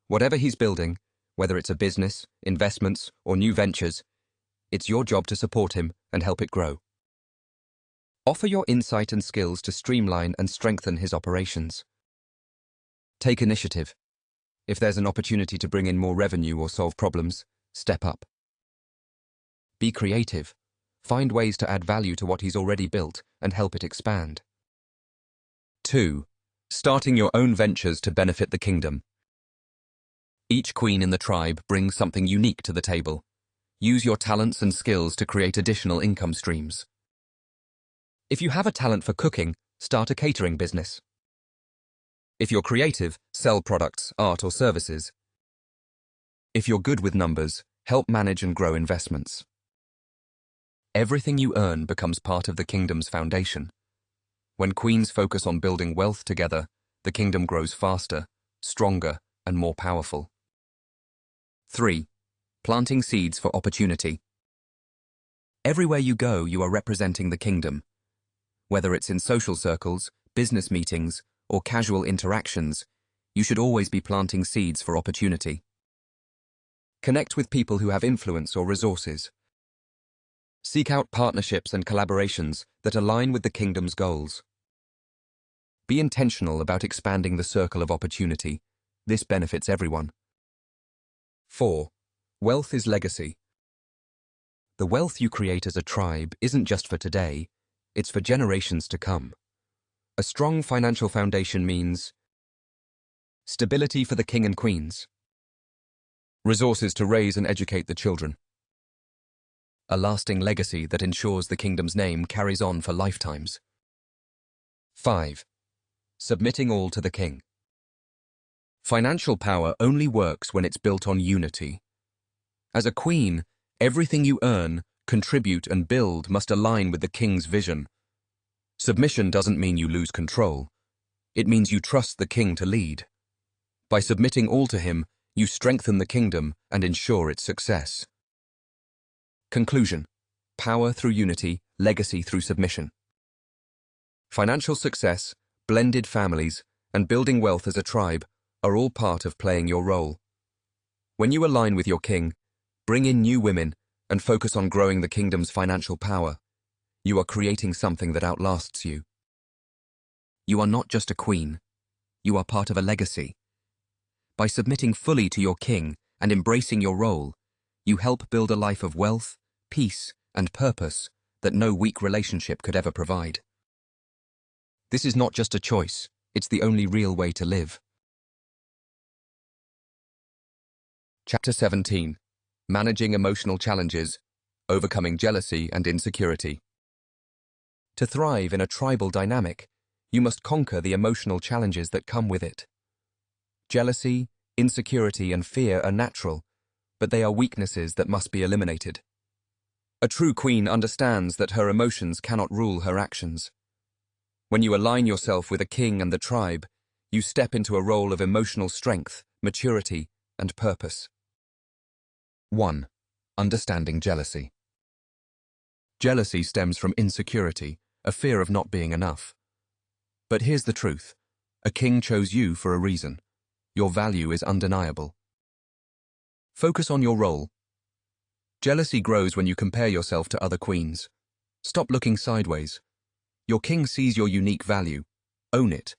Whatever he's building, whether it's a business, investments, or new ventures, it's your job to support him and help it grow. Offer your insight and skills to streamline and strengthen his operations. Take initiative. If there's an opportunity to bring in more revenue or solve problems, step up. Be creative. Find ways to add value to what he's already built and help it expand. 2. Starting your own ventures to benefit the kingdom. Each queen in the tribe brings something unique to the table. Use your talents and skills to create additional income streams. If you have a talent for cooking, start a catering business. If you're creative, sell products, art, or services. If you're good with numbers, help manage and grow investments. Everything you earn becomes part of the kingdom's foundation. When queens focus on building wealth together, the kingdom grows faster, stronger, and more powerful. 3. Planting seeds for opportunity. Everywhere you go, you are representing the kingdom. Whether it's in social circles, business meetings, or casual interactions, you should always be planting seeds for opportunity. Connect with people who have influence or resources. Seek out partnerships and collaborations that align with the kingdom's goals. Be intentional about expanding the circle of opportunity. This benefits everyone. 4. Wealth is legacy. The wealth you create as a tribe isn't just for today, it's for generations to come. A strong financial foundation means stability for the king and queens, resources to raise and educate the children, a lasting legacy that ensures the kingdom's name carries on for lifetimes. 5. Submitting all to the king. Financial power only works when it's built on unity. As a queen, everything you earn, contribute, and build must align with the king's vision. Submission doesn't mean you lose control. It means you trust the king to lead. By submitting all to him, you strengthen the kingdom and ensure its success. Conclusion: power through unity, legacy through submission. Financial success, blended families, and building wealth as a tribe are all part of playing your role. When you align with your king, bring in new women, and focus on growing the kingdom's financial power, you are creating something that outlasts you. You are not just a queen. You are part of a legacy. By submitting fully to your king and embracing your role, you help build a life of wealth, peace, and purpose that no weak relationship could ever provide. This is not just a choice, it's the only real way to live. Chapter 17. Managing Emotional Challenges, Overcoming Jealousy and Insecurity. To thrive in a tribal dynamic, you must conquer the emotional challenges that come with it. Jealousy, insecurity, and fear are natural, but they are weaknesses that must be eliminated. A true queen understands that her emotions cannot rule her actions. When you align yourself with a king and the tribe, you step into a role of emotional strength, maturity, and purpose. 1. Understanding jealousy. Jealousy stems from insecurity, a fear of not being enough. But here's the truth. A king chose you for a reason. Your value is undeniable. Focus on your role. Jealousy grows when you compare yourself to other queens. Stop looking sideways. Your king sees your unique value. Own it.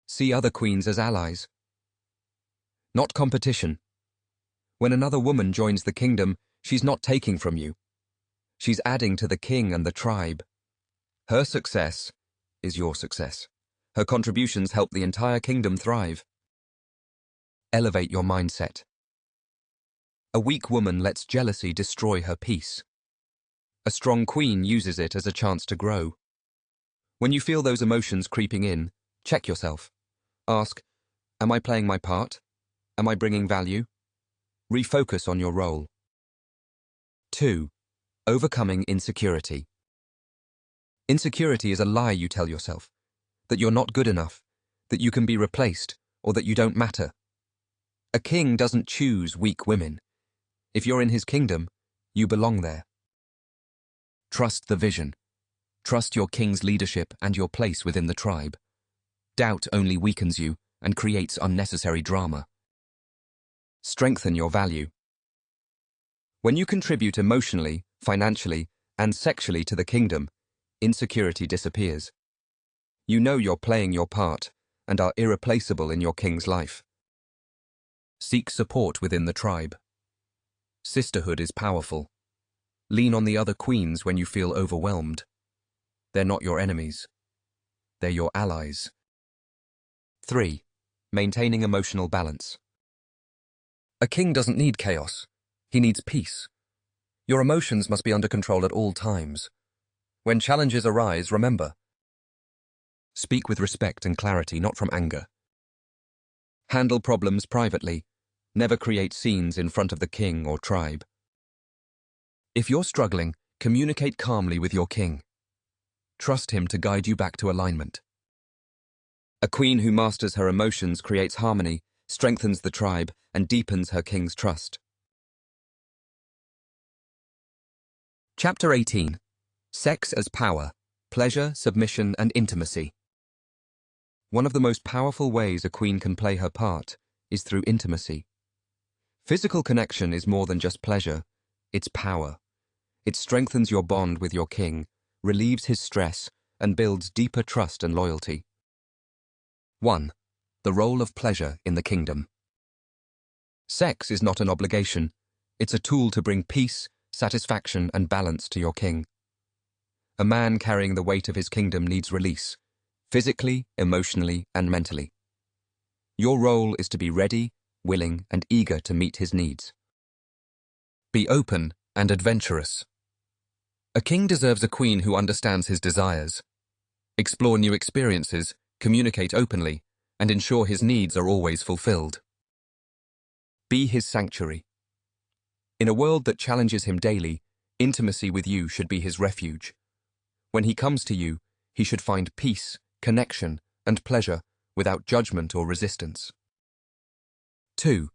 See other queens as allies, not competition. When another woman joins the kingdom, she's not taking from you. She's adding to the king and the tribe. Her success is your success. Her contributions help the entire kingdom thrive. Elevate your mindset. A weak woman lets jealousy destroy her peace. A strong queen uses it as a chance to grow. When you feel those emotions creeping in, check yourself. Ask, am I playing my part? Am I bringing value? Refocus on your role. 2. Overcoming insecurity. Insecurity is a lie you tell yourself. That you're not good enough, that you can be replaced, or that you don't matter. A king doesn't choose weak women. If you're in his kingdom, You belong there. Trust the vision. Trust your king's leadership and your place within the tribe. Doubt only weakens you and creates unnecessary drama. Strengthen your value. When you contribute emotionally, financially, and sexually to the kingdom, insecurity disappears. You know you're playing your part and are irreplaceable in your king's life. Seek support within the tribe. Sisterhood is powerful. Lean on the other queens when you feel overwhelmed. They're not your enemies. They're your allies. 3. Maintaining emotional balance. A king doesn't need chaos. He needs peace. Your emotions must be under control at all times. When challenges arise, remember. Speak with respect and clarity, not from anger. Handle problems privately. Never create scenes in front of the king or tribe. If you're struggling, communicate calmly with your king. Trust him to guide you back to alignment. A queen who masters her emotions creates harmony, strengthens the tribe, and deepens her king's trust. Chapter 18. Sex as Power, Pleasure, Submission, and Intimacy. One of the most powerful ways a queen can play her part is through intimacy. Physical connection is more than just pleasure, it's power. It strengthens your bond with your king, relieves his stress, and builds deeper trust and loyalty. 1. The role of pleasure in the kingdom. Sex is not an obligation. It's a tool to bring peace, satisfaction, and balance to your king. A man carrying the weight of his kingdom needs release, physically, emotionally, and mentally. Your role is to be ready, willing, and eager to meet his needs. Be open and adventurous. A king deserves a queen who understands his desires. Explore new experiences, communicate openly, and ensure his needs are always fulfilled. Be his sanctuary. In a world that challenges him daily, intimacy with you should be his refuge. When he comes to you, he should find peace, connection, and pleasure without judgment or resistance. 2.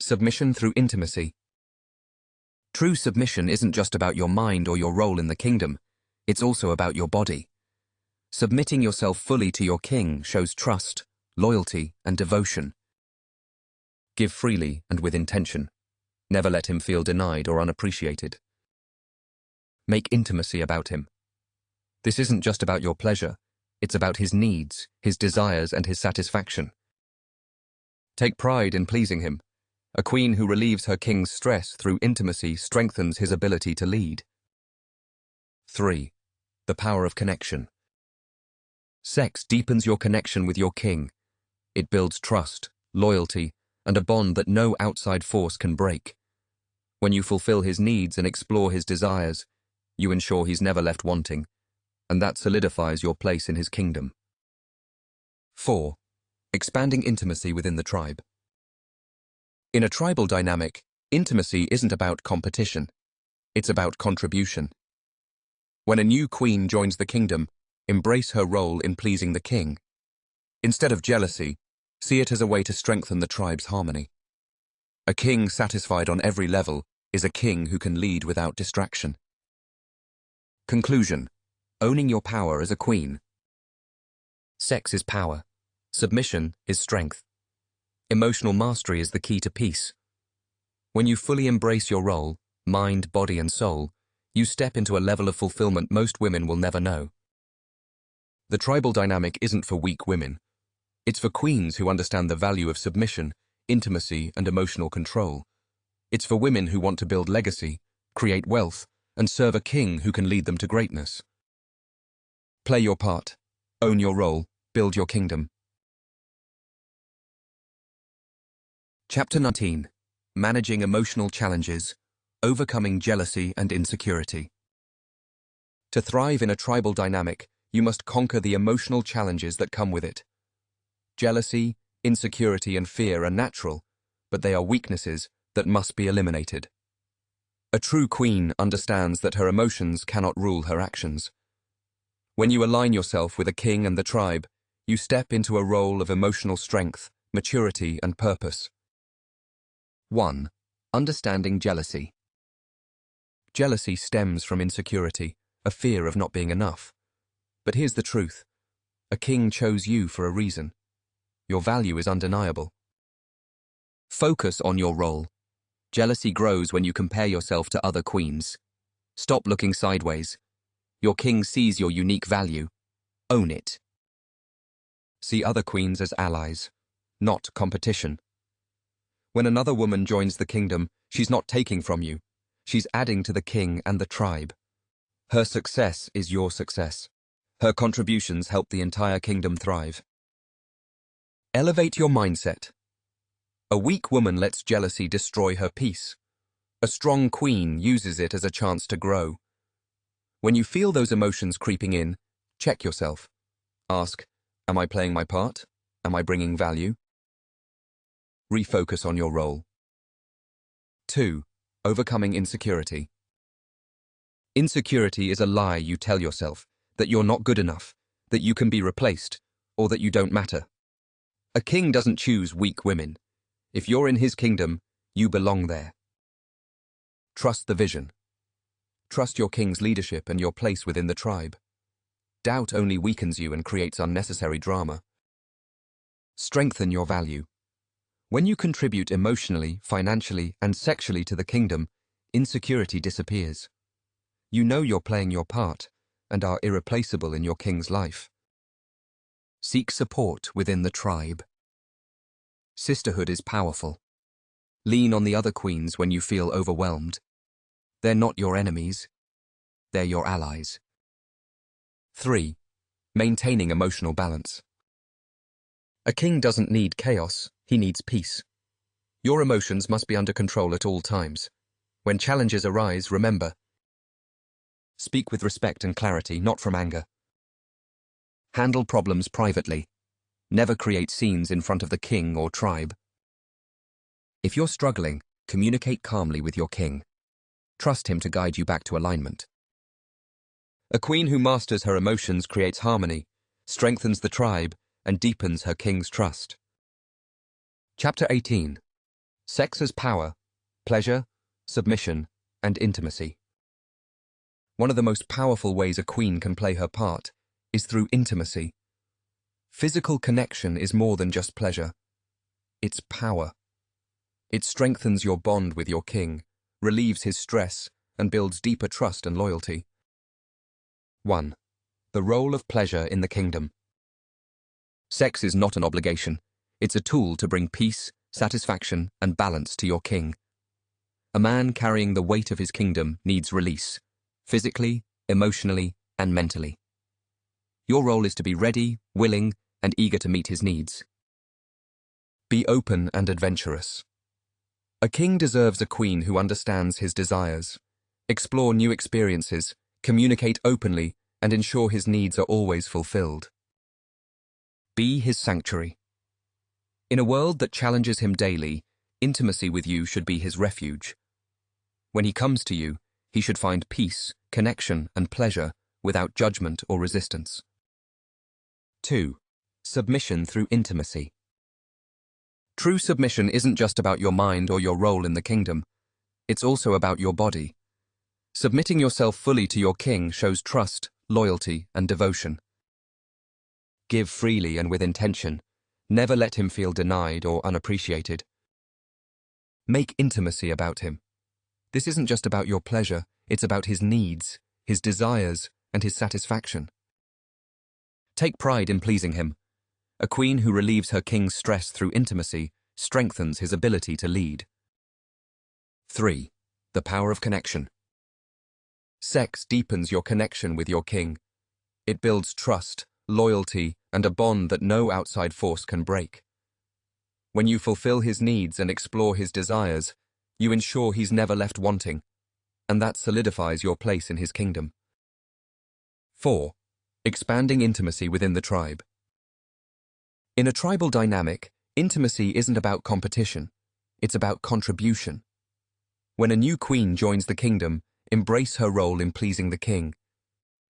Submission through intimacy. True submission isn't just about your mind or your role in the kingdom, it's also about your body. Submitting yourself fully to your king shows trust, loyalty, and devotion. Give freely and with intention. Never let him feel denied or unappreciated. Make intimacy about him. This isn't just about your pleasure, it's about his needs, his desires, and his satisfaction. Take pride in pleasing him. A queen who relieves her king's stress through intimacy strengthens his ability to lead. 3. The power of connection. Sex deepens your connection with your king. It builds trust, loyalty, and a bond that no outside force can break. When you fulfill his needs and explore his desires, you ensure he's never left wanting, and that solidifies your place in his kingdom. 4. Expanding intimacy within the tribe. In a tribal dynamic, intimacy isn't about competition. It's about contribution. When a new queen joins the kingdom, embrace her role in pleasing the king. Instead of jealousy, see it as a way to strengthen the tribe's harmony. A king satisfied on every level is a king who can lead without distraction. Conclusion: owning your power as a queen. Sex is power. Submission is strength. Emotional mastery is the key to peace. When you fully embrace your role, mind, body, and soul, you step into a level of fulfillment most women will never know. The tribal dynamic isn't for weak women. It's for queens who understand the value of submission, intimacy, and emotional control. It's for women who want to build legacy, create wealth, and serve a king who can lead them to greatness. Play your part. Own your role. Build your kingdom. Chapter 19. Managing Emotional Challenges, Overcoming Jealousy and Insecurity. To thrive in a tribal dynamic, you must conquer the emotional challenges that come with it. Jealousy, insecurity, and fear are natural, but they are weaknesses that must be eliminated. A true queen understands that her emotions cannot rule her actions. When you align yourself with a king and the tribe, you step into a role of emotional strength, maturity, and purpose. 1. Understanding jealousy. Jealousy stems from insecurity, a fear of not being enough. But here's the truth. A king chose you for a reason. Your value is undeniable. Focus on your role. Jealousy grows when you compare yourself to other queens. Stop looking sideways. Your king sees your unique value. Own it. See other queens as allies, not competition. When another woman joins the kingdom, she's not taking from you. She's adding to the king and the tribe. Her success is your success. Her contributions help the entire kingdom thrive. Elevate your mindset. A weak woman lets jealousy destroy her peace. A strong queen uses it as a chance to grow. When you feel those emotions creeping in, check yourself. Ask, am I playing my part? Am I bringing value? Refocus on your role. 2. Overcoming insecurity. Insecurity is a lie you tell yourself, that you're not good enough, that you can be replaced, or that you don't matter. A king doesn't choose weak women. If you're in his kingdom, you belong there. Trust the vision. Trust your king's leadership and your place within the tribe. Doubt only weakens you and creates unnecessary drama. Strengthen your value. When you contribute emotionally, financially, and sexually to the kingdom, insecurity disappears. You know you're playing your part and are irreplaceable in your king's life. Seek support within the tribe. Sisterhood is powerful. Lean on the other queens when you feel overwhelmed. They're not your enemies. They're your allies. 3. Maintaining emotional balance. A king doesn't need chaos, he needs peace. Your emotions must be under control at all times. When challenges arise, remember. Speak with respect and clarity, not from anger. Handle problems privately. Never create scenes in front of the king or tribe. If you're struggling, communicate calmly with your king. Trust him to guide you back to alignment. A queen who masters her emotions creates harmony, strengthens the tribe, and deepens her king's trust. Chapter 18. Sex as power, pleasure, submission, and intimacy. One of the most powerful ways a queen can play her part is through intimacy. Physical connection is more than just pleasure. It's power. It strengthens your bond with your king, relieves his stress, and builds deeper trust and loyalty. 1. The role of pleasure in the kingdom. Sex is not an obligation. It's a tool to bring peace, satisfaction, and balance to your king. A man carrying the weight of his kingdom needs release, physically, emotionally, and mentally. Your role is to be ready, willing, and eager to meet his needs. Be open and adventurous. A king deserves a queen who understands his desires. Explore new experiences, communicate openly, and ensure his needs are always fulfilled. Be his sanctuary. In a world that challenges him daily, intimacy with you should be his refuge. When he comes to you, he should find peace, connection, and pleasure without judgment or resistance. 2. Submission through intimacy. True submission isn't just about your mind or your role in the kingdom. It's also about your body. Submitting yourself fully to your king shows trust, loyalty, and devotion. Give freely and with intention. Never let him feel denied or unappreciated. Make intimacy about him. This isn't just about your pleasure, it's about his needs, his desires, and his satisfaction. Take pride in pleasing him. A queen who relieves her king's stress through intimacy strengthens his ability to lead. 3. The power of connection. Sex deepens your connection with your king. It builds trust, loyalty, and a bond that no outside force can break. When you fulfill his needs and explore his desires, you ensure he's never left wanting, and that solidifies your place in his kingdom. 4. Expanding intimacy within the tribe. In a tribal dynamic, intimacy isn't about competition, it's about contribution. When a new queen joins the kingdom, embrace her role in pleasing the king.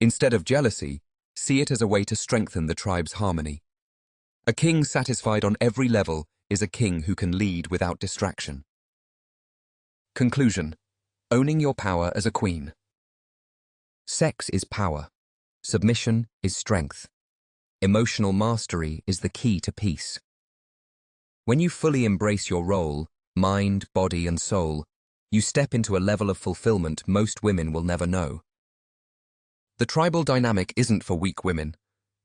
Instead of jealousy, see it as a way to strengthen the tribe's harmony. A king satisfied on every level is a king who can lead without distraction. Conclusion. Owning your power as a queen. Sex is power. Submission is strength. Emotional mastery is the key to peace. When you fully embrace your role, mind, body, and soul, you step into a level of fulfillment most women will never know. The tribal dynamic isn't for weak women.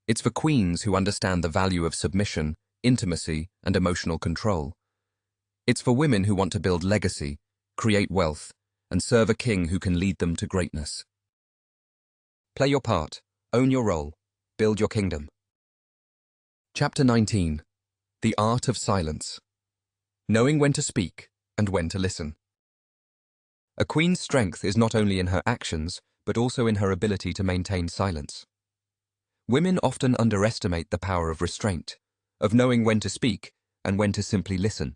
It's for queens who understand the value of submission, intimacy, and emotional control. It's for women who want to build legacy, create wealth, and serve a king who can lead them to greatness. Play your part, own your role, build your kingdom. Chapter 19. The Art of Silence. Knowing when to speak and when to listen. A queen's strength is not only in her actions, but also in her ability to maintain silence. Women often underestimate the power of restraint, of knowing when to speak and when to simply listen.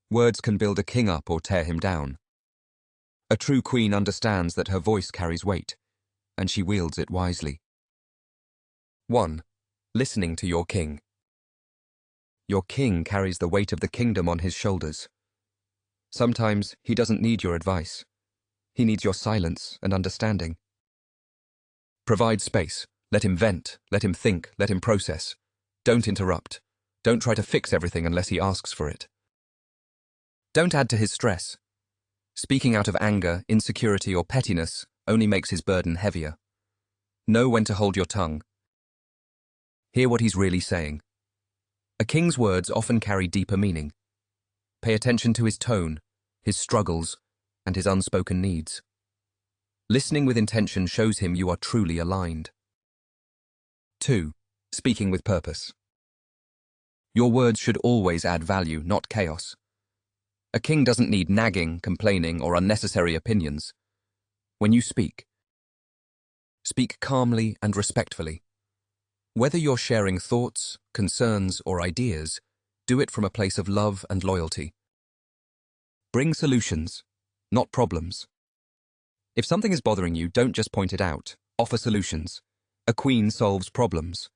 Words can build a king up or tear him down. A true queen understands that her voice carries weight, and she wields it wisely. 1. Listening to your king. Your king carries the weight of the kingdom on his shoulders. Sometimes he doesn't need your advice. He needs your silence and understanding. Provide space. Let him vent, let him think, let him process. Don't interrupt. Don't try to fix everything unless he asks for it. Don't add to his stress. Speaking out of anger, insecurity, or pettiness only makes his burden heavier. Know when to hold your tongue. Hear what he's really saying. A king's words often carry deeper meaning. Pay attention to his tone, his struggles, and his unspoken needs. Listening with intention shows him you are truly aligned. 2. Speaking with purpose. Your words should always add value, not chaos. A king doesn't need nagging, complaining, or unnecessary opinions. When you speak, speak calmly and respectfully. Whether you're sharing thoughts, concerns, or ideas, do it from a place of love and loyalty. Bring solutions, not problems. If something is bothering you, don't just point it out. Offer solutions. A queen solves problems.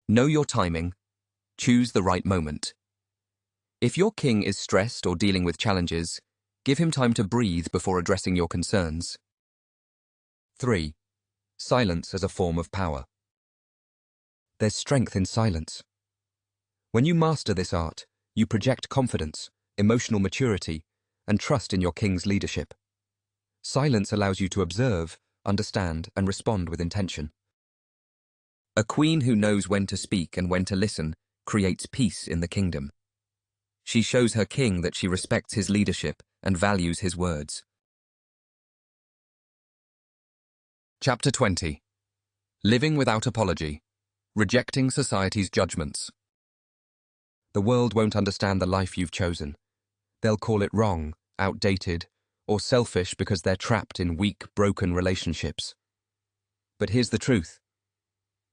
Know your timing. Choose the right moment. If your king is stressed or dealing with challenges, give him time to breathe before addressing your concerns. 3. Silence as a form of power. There's strength in silence. When you master this art, you project confidence, emotional maturity, and trust in your king's leadership. Silence allows you to observe, understand, and respond with intention. A queen who knows when to speak and when to listen creates peace in the kingdom. She shows her king that she respects his leadership and values his words. Chapter 20. Living without apology. Rejecting society's judgments. The world won't understand the life you've chosen. They'll call it wrong, outdated, or selfish because they're trapped in weak, broken relationships. But here's the truth.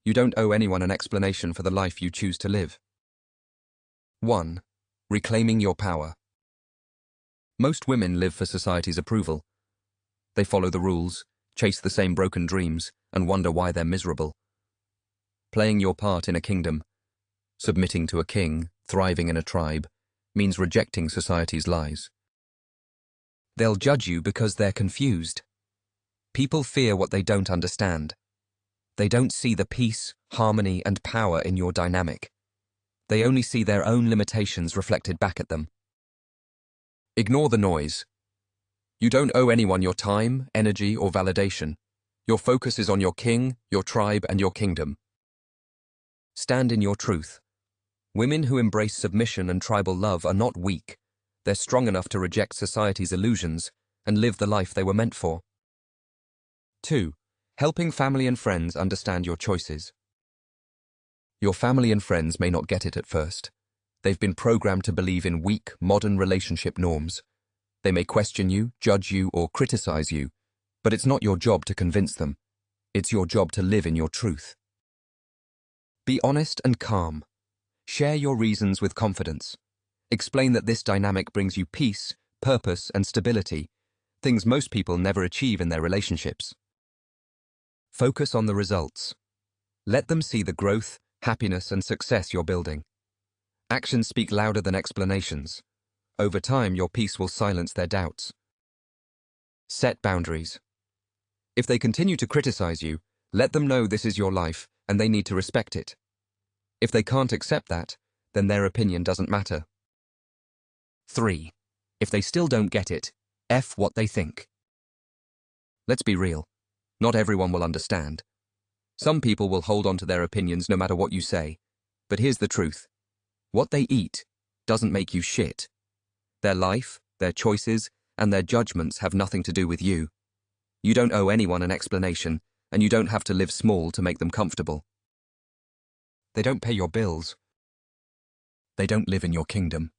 You don't owe anyone an explanation for the life you choose to live. 1. Reclaiming your power. Most women live for society's approval. They follow the rules, chase the same broken dreams, and wonder why they're miserable. Playing your part in a kingdom, submitting to a king, thriving in a tribe, means rejecting society's lies. They'll judge you because they're confused. People fear what they don't understand. They don't see the peace, harmony, and power in your dynamic. They only see their own limitations reflected back at them. Ignore the noise. You don't owe anyone your time, energy, or validation. Your focus is on your king, your tribe, and your kingdom. Stand in your truth. Women who embrace submission and tribal love are not weak. They're strong enough to reject society's illusions and live the life they were meant for. 2. Helping family and friends understand your choices. Your family and friends may not get it at first. They've been programmed to believe in weak, modern relationship norms. They may question you, judge you, or criticize you, but it's not your job to convince them. It's your job to live in your truth. Be honest and calm. Share your reasons with confidence. Explain that this dynamic brings you peace, purpose, and stability, things most people never achieve in their relationships. Focus on the results. Let them see the growth, happiness, and success you're building. Actions speak louder than explanations. Over time, your peace will silence their doubts. Set boundaries. If they continue to criticize you, let them know this is your life and they need to respect it. If they can't accept that, then their opinion doesn't matter. 3. If they still don't get it, F what they think. Let's be real. Not everyone will understand. Some people will hold on to their opinions no matter what you say. But here's the truth. What they eat doesn't make you shit. Their life, their choices, and their judgments have nothing to do with you. You don't owe anyone an explanation, and you don't have to live small to make them comfortable. They don't pay your bills. They don't live in your kingdom.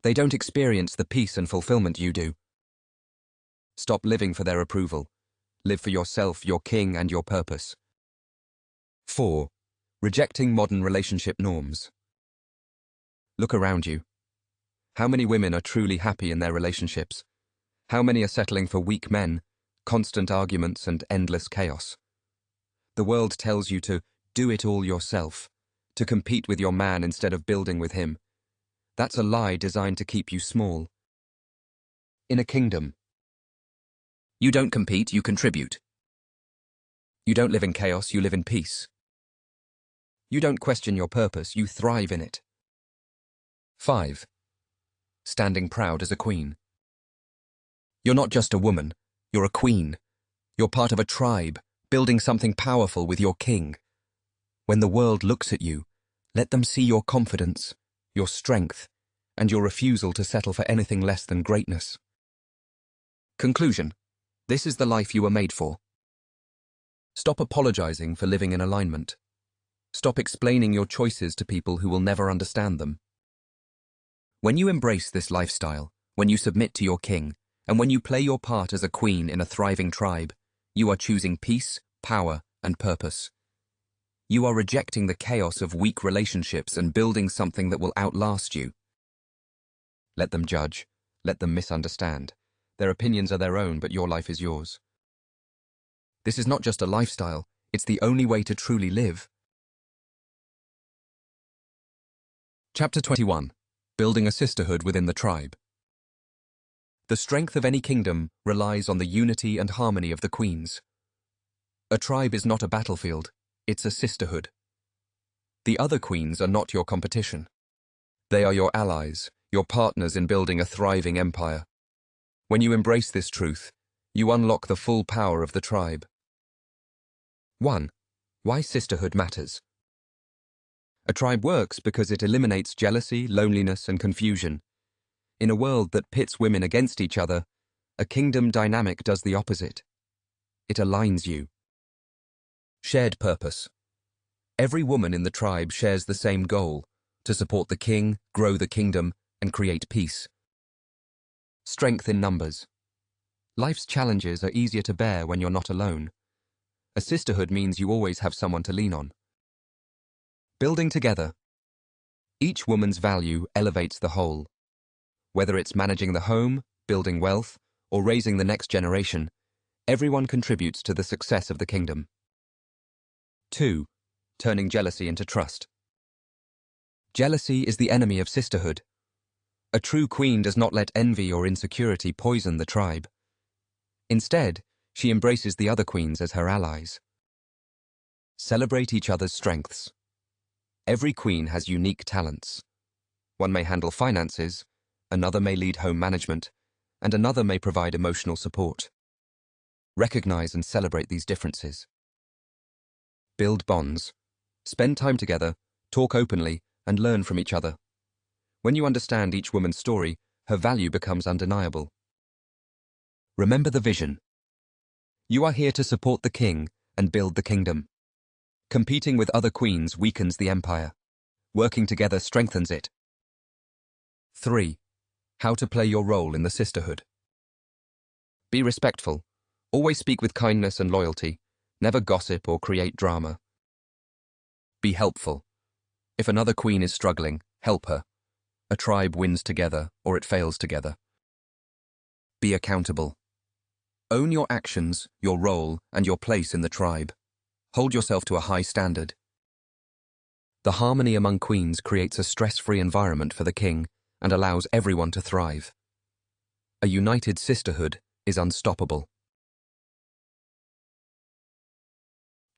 They don't experience the peace and fulfillment you do. Stop living for their approval. Live for yourself, your king, and your purpose. 4. Rejecting modern relationship norms. Look around you. How many women are truly happy in their relationships? How many are settling for weak men, constant arguments, and endless chaos? The world tells you to do it all yourself, to compete with your man instead of building with him. That's a lie designed to keep you small. In a kingdom, you don't compete, you contribute. You don't live in chaos, you live in peace. You don't question your purpose, you thrive in it. 5. Standing proud as a queen. You're not just a woman, you're a queen. You're part of a tribe, building something powerful with your king. When the world looks at you, let them see your confidence, your strength, and your refusal to settle for anything less than greatness. Conclusion. This is the life you were made for. Stop apologizing for living in alignment. Stop explaining your choices to people who will never understand them. When you embrace this lifestyle, when you submit to your king, and when you play your part as a queen in a thriving tribe, you are choosing peace, power, and purpose. You are rejecting the chaos of weak relationships and building something that will outlast you. Let them judge. Let them misunderstand. Their opinions are their own, but your life is yours. This is not just a lifestyle, it's the only way to truly live. Chapter 21. Building a sisterhood within the tribe. The strength of any kingdom relies on the unity and harmony of the queens. A tribe is not a battlefield, it's a sisterhood. The other queens are not your competition. They are your allies, your partners in building a thriving empire. When you embrace this truth, you unlock the full power of the tribe. 1. Why sisterhood matters. A tribe works because it eliminates jealousy, loneliness, and confusion. In a world that pits women against each other, a kingdom dynamic does the opposite. It aligns you. Shared purpose. Every woman in the tribe shares the same goal: to support the king, grow the kingdom, and create peace. Strength in numbers. Life's challenges are easier to bear when you're not alone. A sisterhood means you always have someone to lean on. Building together. Each woman's value elevates the whole. Whether it's managing the home, building wealth, or raising the next generation, everyone contributes to the success of the kingdom. 2. Turning jealousy into trust. Jealousy is the enemy of sisterhood. A true queen does not let envy or insecurity poison the tribe. Instead, she embraces the other queens as her allies. Celebrate each other's strengths. Every queen has unique talents. One may handle finances, another may lead home management, and another may provide emotional support. Recognize and celebrate these differences. Build bonds. Spend time together, talk openly, and learn from each other. When you understand each woman's story, her value becomes undeniable. Remember the vision. You are here to support the king and build the kingdom. Competing with other queens weakens the empire. Working together strengthens it. 3. How to play your role in the sisterhood. Be respectful. Always speak with kindness and loyalty. Never gossip or create drama. Be helpful. If another queen is struggling, help her. A tribe wins together, or it fails together. Be accountable. Own your actions, your role, and your place in the tribe. Hold yourself to a high standard. The harmony among queens creates a stress-free environment for the king and allows everyone to thrive. A united sisterhood is unstoppable.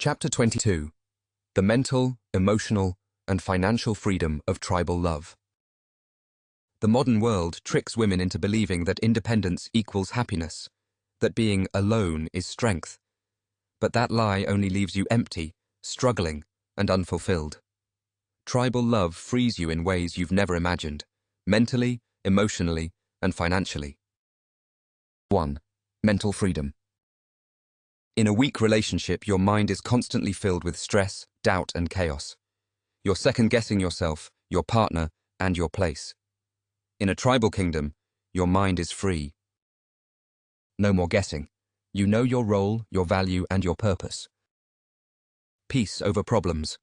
Chapter 22. The Mental, Emotional, and Financial Freedom of Tribal Love. The modern world tricks women into believing that independence equals happiness, that being alone is strength. But that lie only leaves you empty, struggling, and unfulfilled. Tribal love frees you in ways you've never imagined, mentally, emotionally, and financially. 1. Mental freedom. In a weak relationship, your mind is constantly filled with stress, doubt, and chaos. You're second-guessing yourself, your partner, and your place. In a tribal kingdom, your mind is free. No more guessing. You know your role, your value, and your purpose. Peace over problems.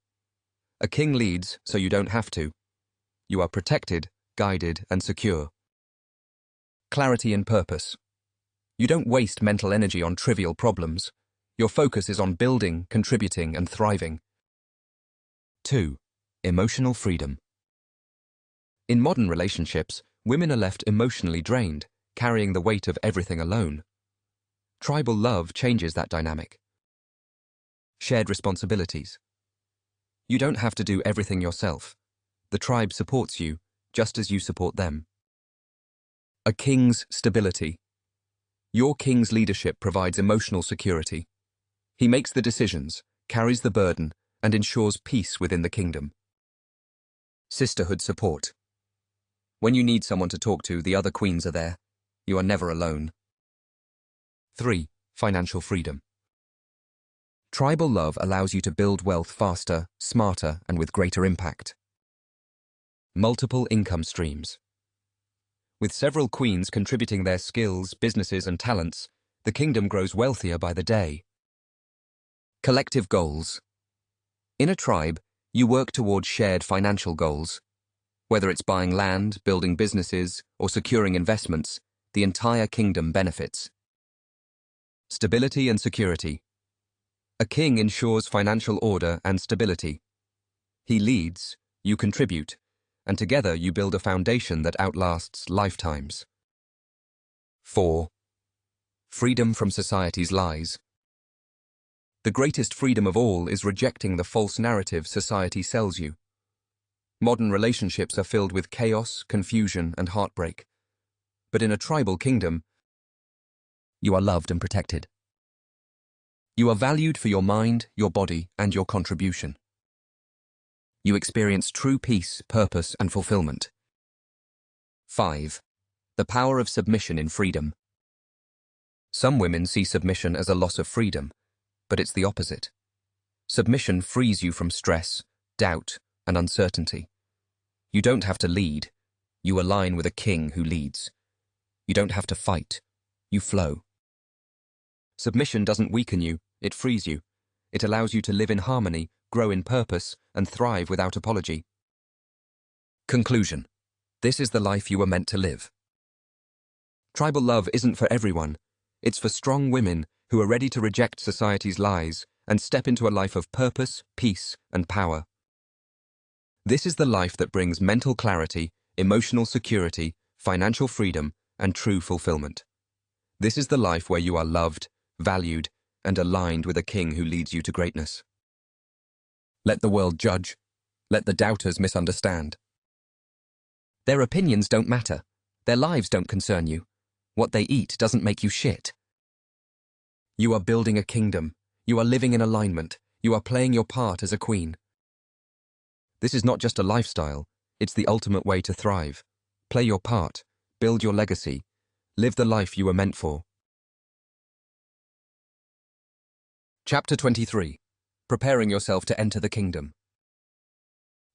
A king leads so you don't have to. You are protected, guided, and secure. Clarity and purpose. You don't waste mental energy on trivial problems. Your focus is on building, contributing, and thriving. 2. Emotional freedom. In modern relationships, women are left emotionally drained, carrying the weight of everything alone. Tribal love changes that dynamic. Shared responsibilities. You don't have to do everything yourself. The tribe supports you, just as you support them. A king's stability. Your king's leadership provides emotional security. He makes the decisions, carries the burden, and ensures peace within the kingdom. Sisterhood support. When you need someone to talk to, the other queens are there. You are never alone. 3. Financial freedom. Tribal love allows you to build wealth faster, smarter, and with greater impact. Multiple income streams. With several queens contributing their skills, businesses, and talents, the kingdom grows wealthier by the day. Collective goals. In a tribe, you work towards shared financial goals. Whether it's buying land, building businesses, or securing investments, the entire kingdom benefits. Stability and security. A king ensures financial order and stability. He leads, you contribute, and together you build a foundation that outlasts lifetimes. 4. Freedom from society's lies. The greatest freedom of all is rejecting the false narrative society sells you. Modern relationships are filled with chaos, confusion, and heartbreak. But in a tribal kingdom, you are loved and protected. You are valued for your mind, your body, and your contribution. You experience true peace, purpose, and fulfillment. 5. The power of submission in freedom. Some women see submission as a loss of freedom, but it's the opposite. Submission frees you from stress, doubt, and uncertainty. You don't have to lead. You align with a king who leads. You don't have to fight. You flow. Submission doesn't weaken you, it frees you. It allows you to live in harmony, grow in purpose, and thrive without apology. Conclusion. This is the life you were meant to live. Tribal love isn't for everyone. It's for strong women who are ready to reject society's lies and step into a life of purpose, peace, and power. This is the life that brings mental clarity, emotional security, financial freedom, and true fulfillment. This is the life where you are loved, valued, and aligned with a king who leads you to greatness. Let the world judge. Let the doubters misunderstand. Their opinions don't matter. Their lives don't concern you. What they eat doesn't make you shit. You are building a kingdom. You are living in alignment. You are playing your part as a queen. This is not just a lifestyle. It's the ultimate way to thrive. Play your part. Build your legacy. Live the life you were meant for. Chapter 23. Preparing yourself to enter the kingdom.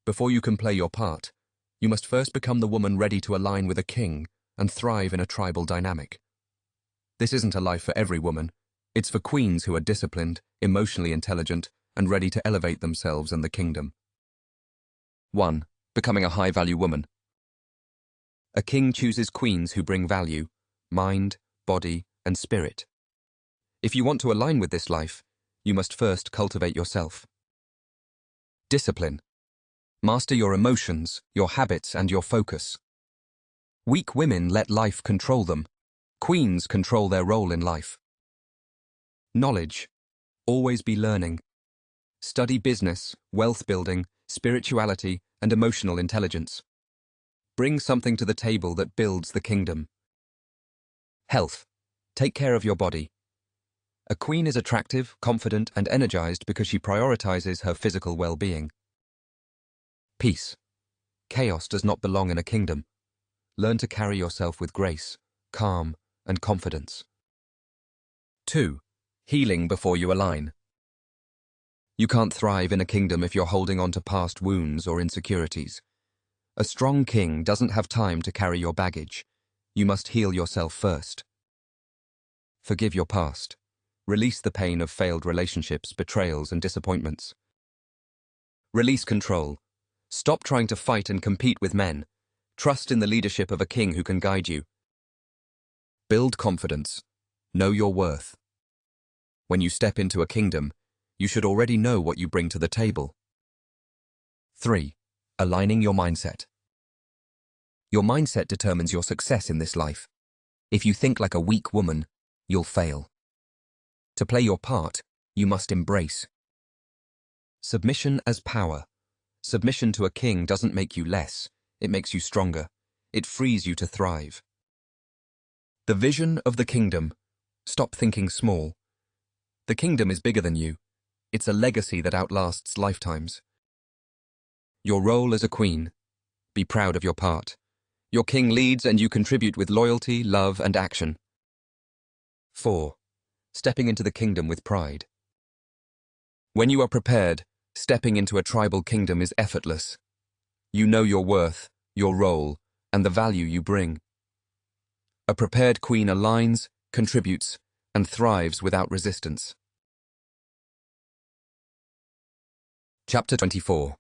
Before you can play your part, you must first become the woman ready to align with a king and thrive in a tribal dynamic. This isn't a life for every woman. It's for queens who are disciplined, emotionally intelligent, and ready to elevate themselves and the kingdom. 1. Becoming a high-value woman. A king chooses queens who bring value, mind, body, and spirit. If you want to align with this life, you must first cultivate yourself. Discipline. Master your emotions, your habits, and your focus. Weak women let life control them. Queens control their role in life. Knowledge. Always be learning. Study business, wealth building, spirituality, and emotional intelligence. Bring something to the table that builds the kingdom. Health. Take care of your body. A queen is attractive, confident, and energized because she prioritizes her physical well-being. Peace. Chaos does not belong in a kingdom. Learn to carry yourself with grace, calm, and confidence. 2. Healing before you align. You can't thrive in a kingdom if you're holding on to past wounds or insecurities. A strong king doesn't have time to carry your baggage. You must heal yourself first. Forgive your past. Release the pain of failed relationships, betrayals, and disappointments. Release control. Stop trying to fight and compete with men. Trust in the leadership of a king who can guide you. Build confidence. Know your worth. When you step into a kingdom, you should already know what you bring to the table. 3. Aligning your mindset. Your mindset determines your success in this life. If you think like a weak woman, you'll fail. To play your part, you must embrace. Submission as power. Submission to a king doesn't make you less, it makes you stronger. It frees you to thrive. The vision of the kingdom. Stop thinking small. The kingdom is bigger than you. It's a legacy that outlasts lifetimes. Your role as a queen. Be proud of your part. Your king leads and you contribute with loyalty, love, and action. 4. Stepping into the kingdom with pride. When you are prepared, stepping into a tribal kingdom is effortless. You know your worth, your role, and the value you bring. A prepared queen aligns, contributes, and thrives without resistance. Chapter 24.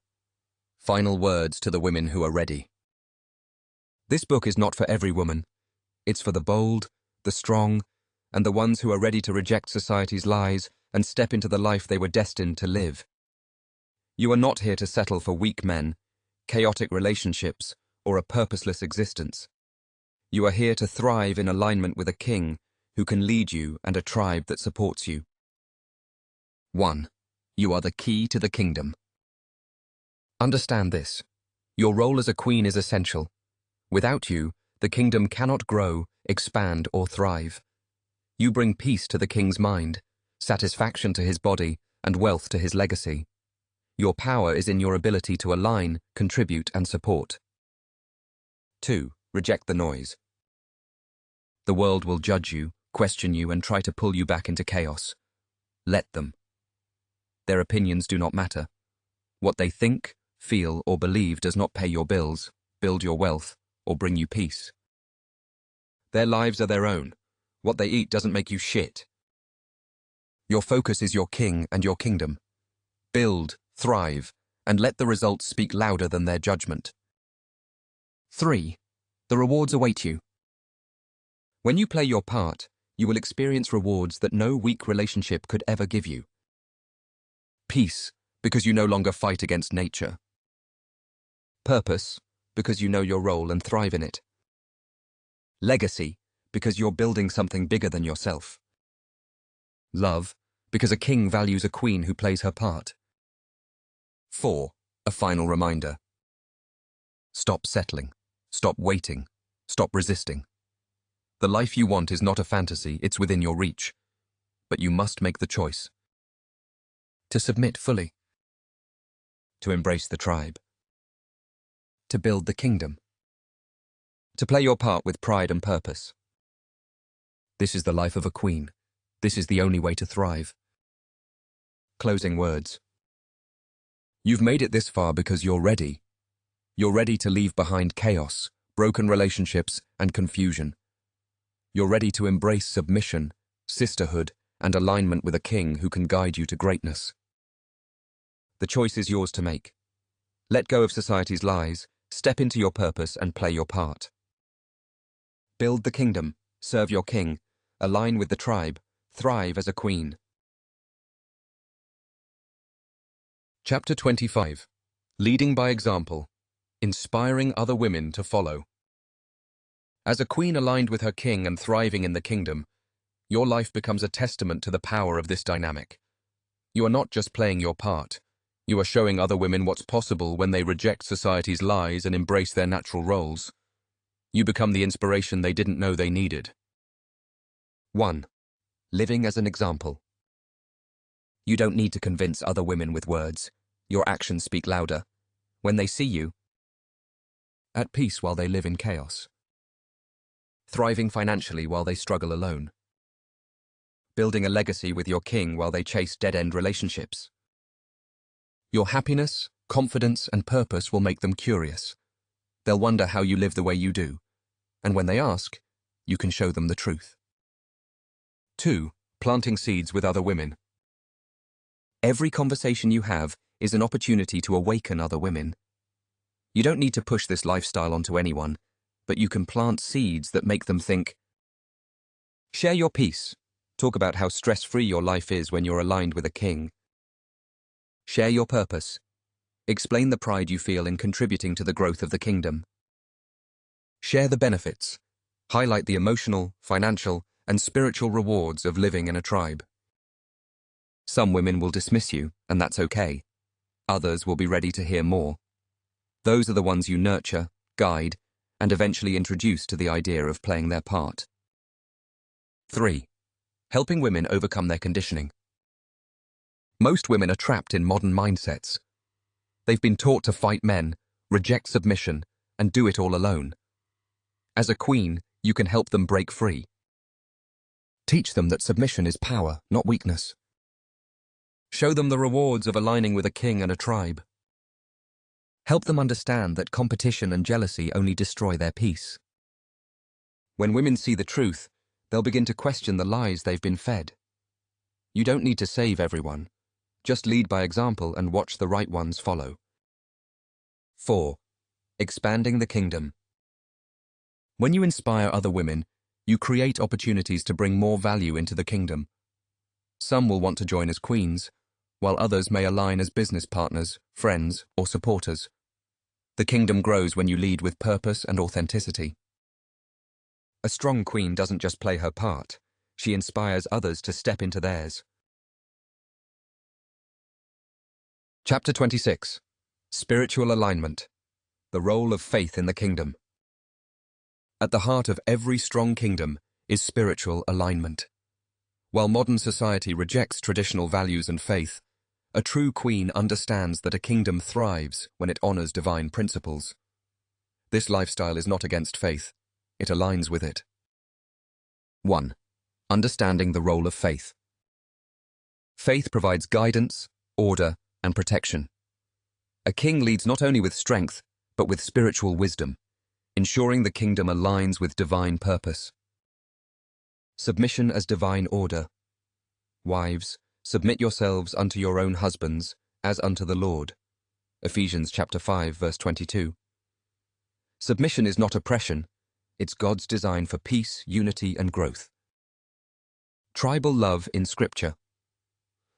Final words to the women who are ready. This book is not for every woman. It's for the bold, the strong, and the ones who are ready to reject society's lies and step into the life they were destined to live. You are not here to settle for weak men, chaotic relationships, or a purposeless existence. You are here to thrive in alignment with a king who can lead you and a tribe that supports you. 1. You are the key to the kingdom. Understand this. Your role as a queen is essential. Without you, the kingdom cannot grow, expand, or thrive. You bring peace to the king's mind, satisfaction to his body, and wealth to his legacy. Your power is in your ability to align, contribute, and support. 2. Reject the noise. The world will judge you, question you, and try to pull you back into chaos. Let them. Their opinions do not matter. What they think, feel, or believe does not pay your bills, build your wealth, or bring you peace. Their lives are their own. What they eat doesn't make you shit. Your focus is your king and your kingdom. Build, thrive, and let the results speak louder than their judgment. 3. The rewards await you. When you play your part, you will experience rewards that no weak relationship could ever give you. Peace, because you no longer fight against nature. Purpose, because you know your role and thrive in it. Legacy, because you're building something bigger than yourself. Love, because a king values a queen who plays her part. 4. A final reminder. Stop settling. Stop waiting. Stop resisting. The life you want is not a fantasy, it's within your reach. But you must make the choice. To submit fully. To embrace the tribe. To build the kingdom. To play your part with pride and purpose. This is the life of a queen. This is the only way to thrive. Closing words. You've made it this far because you're ready. You're ready to leave behind chaos, broken relationships, and confusion. You're ready to embrace submission, sisterhood, and alignment with a king who can guide you to greatness. The choice is yours to make. Let go of society's lies, step into your purpose, and play your part. Build the kingdom, serve your king, align with the tribe, thrive as a queen. Chapter 25. Leading by example. Inspiring other women to follow. As a queen aligned with her king and thriving in the kingdom, your life becomes a testament to the power of this dynamic. You are not just playing your part. You are showing other women what's possible when they reject society's lies and embrace their natural roles. You become the inspiration they didn't know they needed. 1. Living as an example. You don't need to convince other women with words. Your actions speak louder. When they see you, at peace while they live in chaos, thriving financially while they struggle alone, building a legacy with your king while they chase dead-end relationships. Your happiness, confidence, and purpose will make them curious. They'll wonder how you live the way you do, and when they ask, you can show them the truth. 2. Planting seeds with other women. Every conversation you have is an opportunity to awaken other women. You don't need to push this lifestyle onto anyone, but you can plant seeds that make them think. Share your peace. Talk about how stress-free your life is when you're aligned with a king. Share your purpose. Explain the pride you feel in contributing to the growth of the kingdom. Share the benefits. Highlight the emotional, financial, and spiritual rewards of living in a tribe. Some women will dismiss you, and that's okay. Others will be ready to hear more. Those are the ones you nurture, guide, and eventually introduce to the idea of playing their part. 3. Helping women overcome their conditioning. Most women are trapped in modern mindsets. They've been taught to fight men, reject submission, and do it all alone. As a queen, you can help them break free. Teach them that submission is power, not weakness. Show them the rewards of aligning with a king and a tribe. Help them understand that competition and jealousy only destroy their peace. When women see the truth, they'll begin to question the lies they've been fed. You don't need to save everyone. Just lead by example and watch the right ones follow. 4. Expanding the kingdom. When you inspire other women, you create opportunities to bring more value into the kingdom. Some will want to join as queens, while others may align as business partners, friends, or supporters. The kingdom grows when you lead with purpose and authenticity. A strong queen doesn't just play her part, she inspires others to step into theirs. Chapter 26. Spiritual Alignment. The Role of Faith in the Kingdom. At the heart of every strong kingdom is spiritual alignment. While modern society rejects traditional values and faith, a true queen understands that a kingdom thrives when it honors divine principles. This lifestyle is not against faith, it aligns with it. 1. Understanding the role of faith. Faith provides guidance, order, and protection. A king leads not only with strength, but with spiritual wisdom, ensuring the kingdom aligns with divine purpose. Submission as divine order. Wives, submit yourselves unto your own husbands, as unto the Lord. Ephesians chapter 5, verse 22. Submission is not oppression, it's God's design for peace, unity, and growth. Tribal love in Scripture.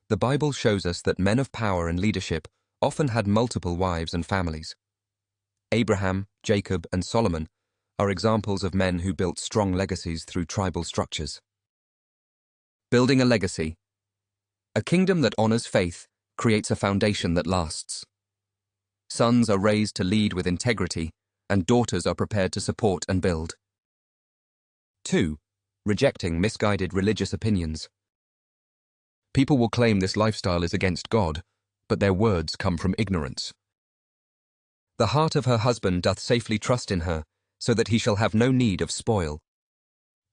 The Bible shows us that men of power and leadership often had multiple wives and families. Abraham, Jacob, and Solomon are examples of men who built strong legacies through tribal structures. Building a legacy. A kingdom that honors faith creates a foundation that lasts. Sons are raised to lead with integrity, and daughters are prepared to support and build. 2. Rejecting misguided religious opinions. People will claim this lifestyle is against God, but their words come from ignorance. The heart of her husband doth safely trust in her, so that he shall have no need of spoil.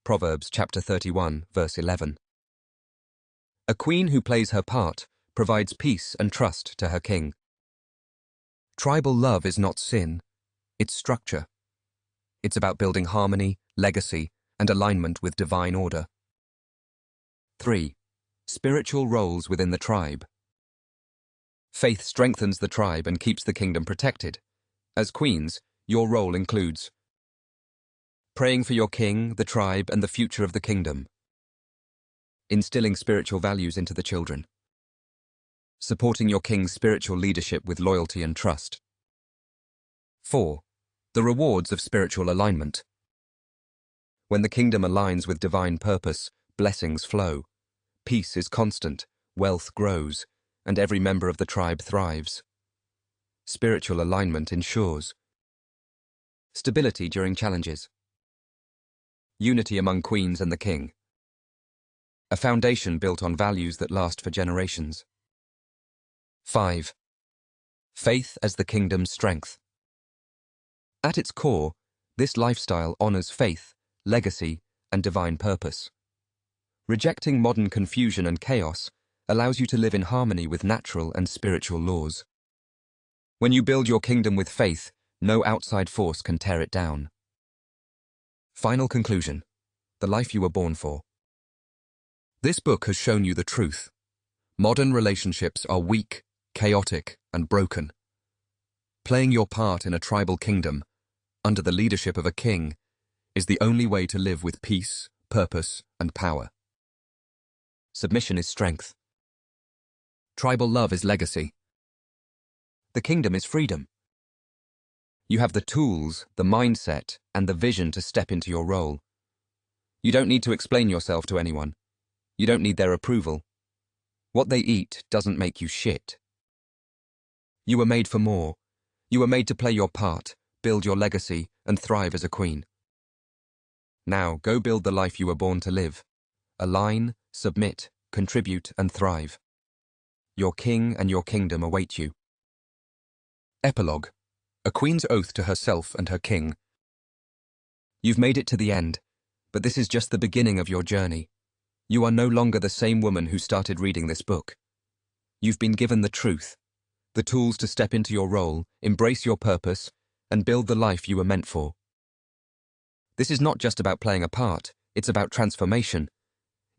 Proverbs chapter 31, verse 11. A queen who plays her part provides peace and trust to her king. Tribal love is not sin, it's structure. It's about building harmony, legacy, and alignment with divine order. 3. Spiritual roles within the tribe. Faith strengthens the tribe and keeps the kingdom protected. As queens, your role includes praying for your king, the tribe, and the future of the kingdom. Instilling spiritual values into the children. Supporting your king's spiritual leadership with loyalty and trust. 4. The rewards of spiritual alignment. When the kingdom aligns with divine purpose, blessings flow. Peace is constant, wealth grows, and every member of the tribe thrives. Spiritual alignment ensures stability during challenges, unity among queens and the king, a foundation built on values that last for generations. 5. Faith as the kingdom's strength. At its core, this lifestyle honors faith, legacy, and divine purpose. Rejecting modern confusion and chaos allows you to live in harmony with natural and spiritual laws. When you build your kingdom with faith, no outside force can tear it down. Final conclusion: the life you were born for. This book has shown you the truth. Modern relationships are weak, chaotic, and broken. Playing your part in a tribal kingdom, under the leadership of a king, is the only way to live with peace, purpose, and power. Submission is strength. Tribal love is legacy. The kingdom is freedom. You have the tools, the mindset, and the vision to step into your role. You don't need to explain yourself to anyone. You don't need their approval. What they eat doesn't make you shit. You were made for more. You were made to play your part, build your legacy, and thrive as a queen. Now, go build the life you were born to live. Align, submit, contribute, and thrive. Your king and your kingdom await you. Epilogue: a queen's oath to herself and her king. You've made it to the end, but this is just the beginning of your journey. You are no longer the same woman who started reading this book. You've been given the truth, the tools to step into your role, embrace your purpose, and build the life you were meant for. This is not just about playing a part, it's about transformation.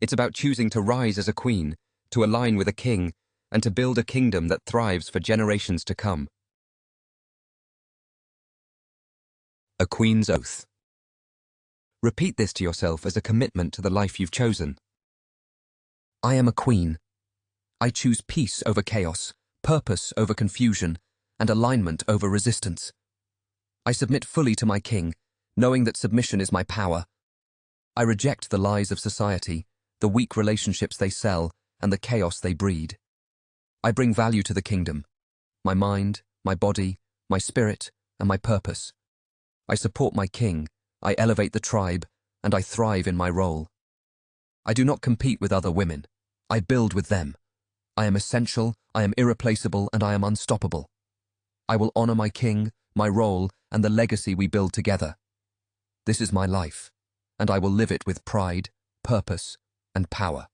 It's about choosing to rise as a queen, to align with a king, and to build a kingdom that thrives for generations to come. A queen's oath. Repeat this to yourself as a commitment to the life you've chosen. I am a queen. I choose peace over chaos, purpose over confusion, and alignment over resistance. I submit fully to my king, knowing that submission is my power. I reject the lies of society, the weak relationships they sell, and the chaos they breed. I bring value to the kingdom, my mind, my body, my spirit, and my purpose. I support my king, I elevate the tribe, and I thrive in my role. I do not compete with other women. I build with them. I am essential, I am irreplaceable, and I am unstoppable. I will honor my king, my role, and the legacy we build together. This is my life, and I will live it with pride, purpose, and power.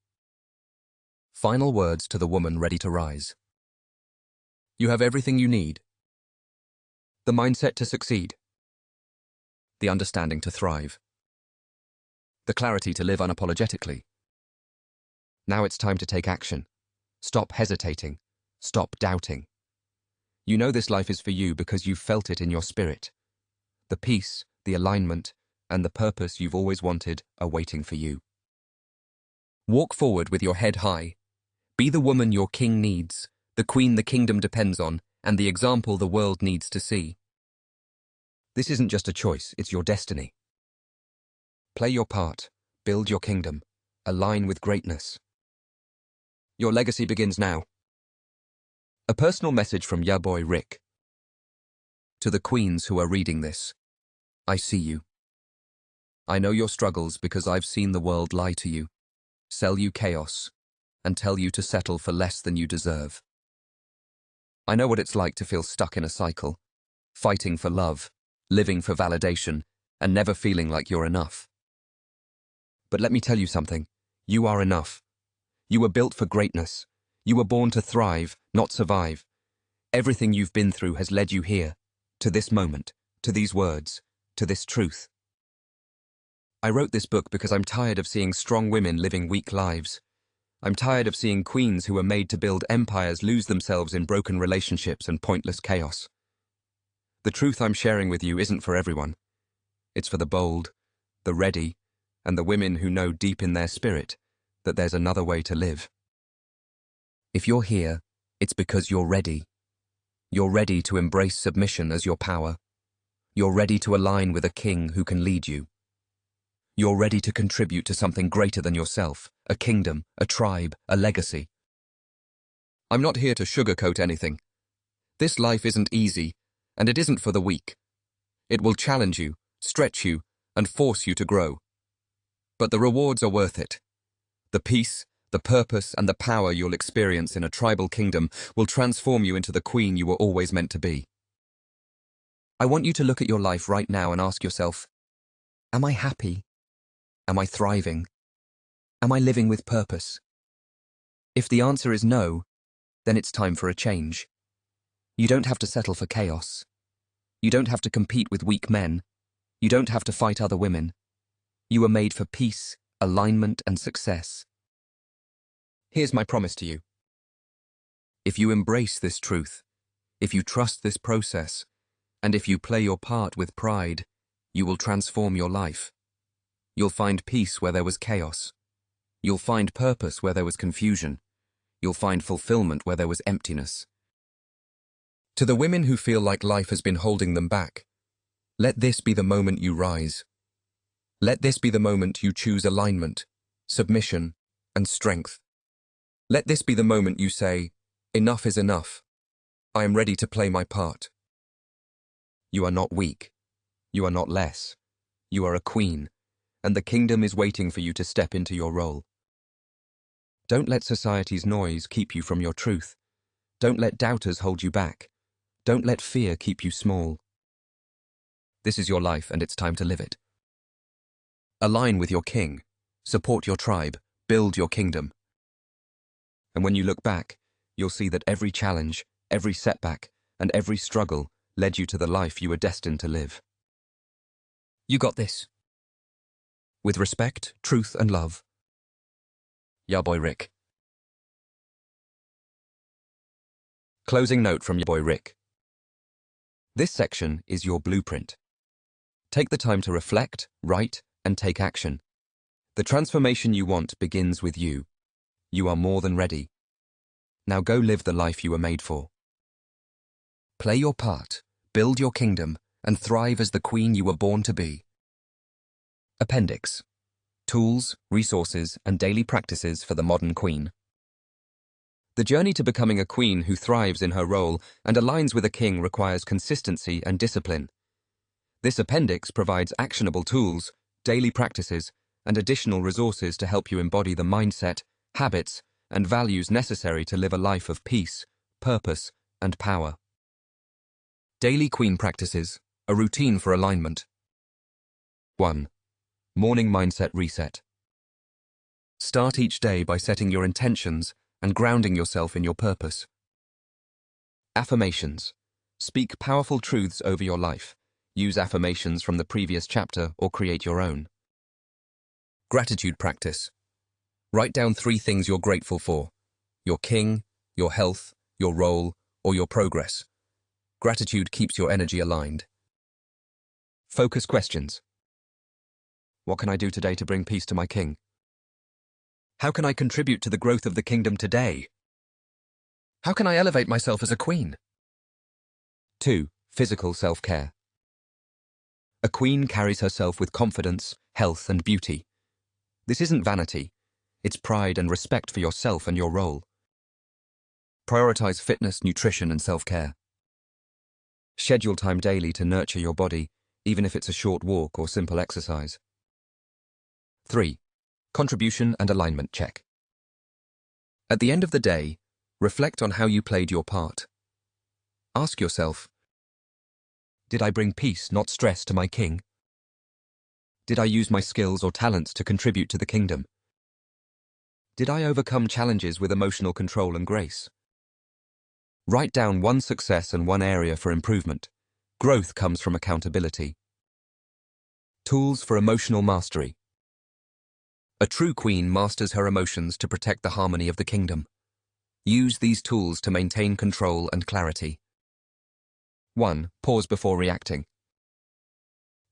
Final words to the woman ready to rise. You have everything you need. The mindset to succeed. The understanding to thrive. The clarity to live unapologetically. Now it's time to take action. Stop hesitating. Stop doubting. You know this life is for you because you've felt it in your spirit. The peace, the alignment, and the purpose you've always wanted are waiting for you. Walk forward with your head high. Be the woman your king needs, the queen the kingdom depends on, and the example the world needs to see. This isn't just a choice, it's your destiny. Play your part, build your kingdom, align with greatness. Your legacy begins now. A personal message from Ya Boy Rick. To the queens who are reading this, I see you. I know your struggles because I've seen the world lie to you, sell you chaos, and tell you to settle for less than you deserve. I know what it's like to feel stuck in a cycle, fighting for love, living for validation, and never feeling like you're enough. But let me tell you something, you are enough. You were built for greatness. You were born to thrive, not survive. Everything you've been through has led you here, to this moment, to these words, to this truth. I wrote this book because I'm tired of seeing strong women living weak lives. I'm tired of seeing queens who are made to build empires lose themselves in broken relationships and pointless chaos. The truth I'm sharing with you isn't for everyone. It's for the bold, the ready, and the women who know deep in their spirit that there's another way to live. If you're here, it's because you're ready. You're ready to embrace submission as your power. You're ready to align with a king who can lead you. You're ready to contribute to something greater than yourself, a kingdom, a tribe, a legacy. I'm not here to sugarcoat anything. This life isn't easy, and it isn't for the weak. It will challenge you, stretch you, and force you to grow. But the rewards are worth it. The peace, the purpose, and the power you'll experience in a tribal kingdom will transform you into the queen you were always meant to be. I want you to look at your life right now and ask yourself, am I happy? Am I thriving? Am I living with purpose? If the answer is no, then it's time for a change. You don't have to settle for chaos. You don't have to compete with weak men. You don't have to fight other women. You were made for peace, alignment, and success. Here's my promise to you. If you embrace this truth, if you trust this process, and if you play your part with pride, you will transform your life. You'll find peace where there was chaos. You'll find purpose where there was confusion. You'll find fulfillment where there was emptiness. To the women who feel like life has been holding them back, let this be the moment you rise. Let this be the moment you choose alignment, submission, and strength. Let this be the moment you say, enough is enough. I am ready to play my part. You are not weak. You are not less. You are a queen, and the kingdom is waiting for you to step into your role. Don't let society's noise keep you from your truth. Don't let doubters hold you back. Don't let fear keep you small. This is your life, and it's time to live it. Align with your king. Support your tribe. Build your kingdom. And when you look back, you'll see that every challenge, every setback, and every struggle led you to the life you were destined to live. You got this. With respect, truth, and love. Your boy Rick. Closing note from your boy Rick. This section is your blueprint. Take the time to reflect, write, and take action. The transformation you want begins with you. You are more than ready. Now go live the life you were made for. Play your part, build your kingdom, and thrive as the queen you were born to be. Appendix. Tools, resources, and daily practices for the modern queen. The journey to becoming a queen who thrives in her role and aligns with a king requires consistency and discipline. This appendix provides actionable tools, daily practices, and additional resources to help you embody the mindset, habits, and values necessary to live a life of peace, purpose, and power. Daily Queen Practices, a routine for alignment. 1. Morning Mindset Reset. Start each day by setting your intentions and grounding yourself in your purpose. Affirmations. Speak powerful truths over your life. Use affirmations from the previous chapter or create your own. Gratitude practice. Write down 3 things you're grateful for: your king, your health, your role, or your progress. Gratitude keeps your energy aligned. Focus questions. What can I do today to bring peace to my king? How can I contribute to the growth of the kingdom today? How can I elevate myself as a queen? 2. Physical self-care. A queen carries herself with confidence, health, and beauty. This isn't vanity. It's pride and respect for yourself and your role. Prioritize fitness, nutrition, and self-care. Schedule time daily to nurture your body, even if it's a short walk or simple exercise. 3. Contribution and alignment check. At the end of the day, reflect on how you played your part. Ask yourself, did I bring peace, not stress, to my king? Did I use my skills or talents to contribute to the kingdom? Did I overcome challenges with emotional control and grace? Write down one success and one area for improvement. Growth comes from accountability. Tools for emotional mastery. A true queen masters her emotions to protect the harmony of the kingdom. Use these tools to maintain control and clarity. 1. Pause before reacting.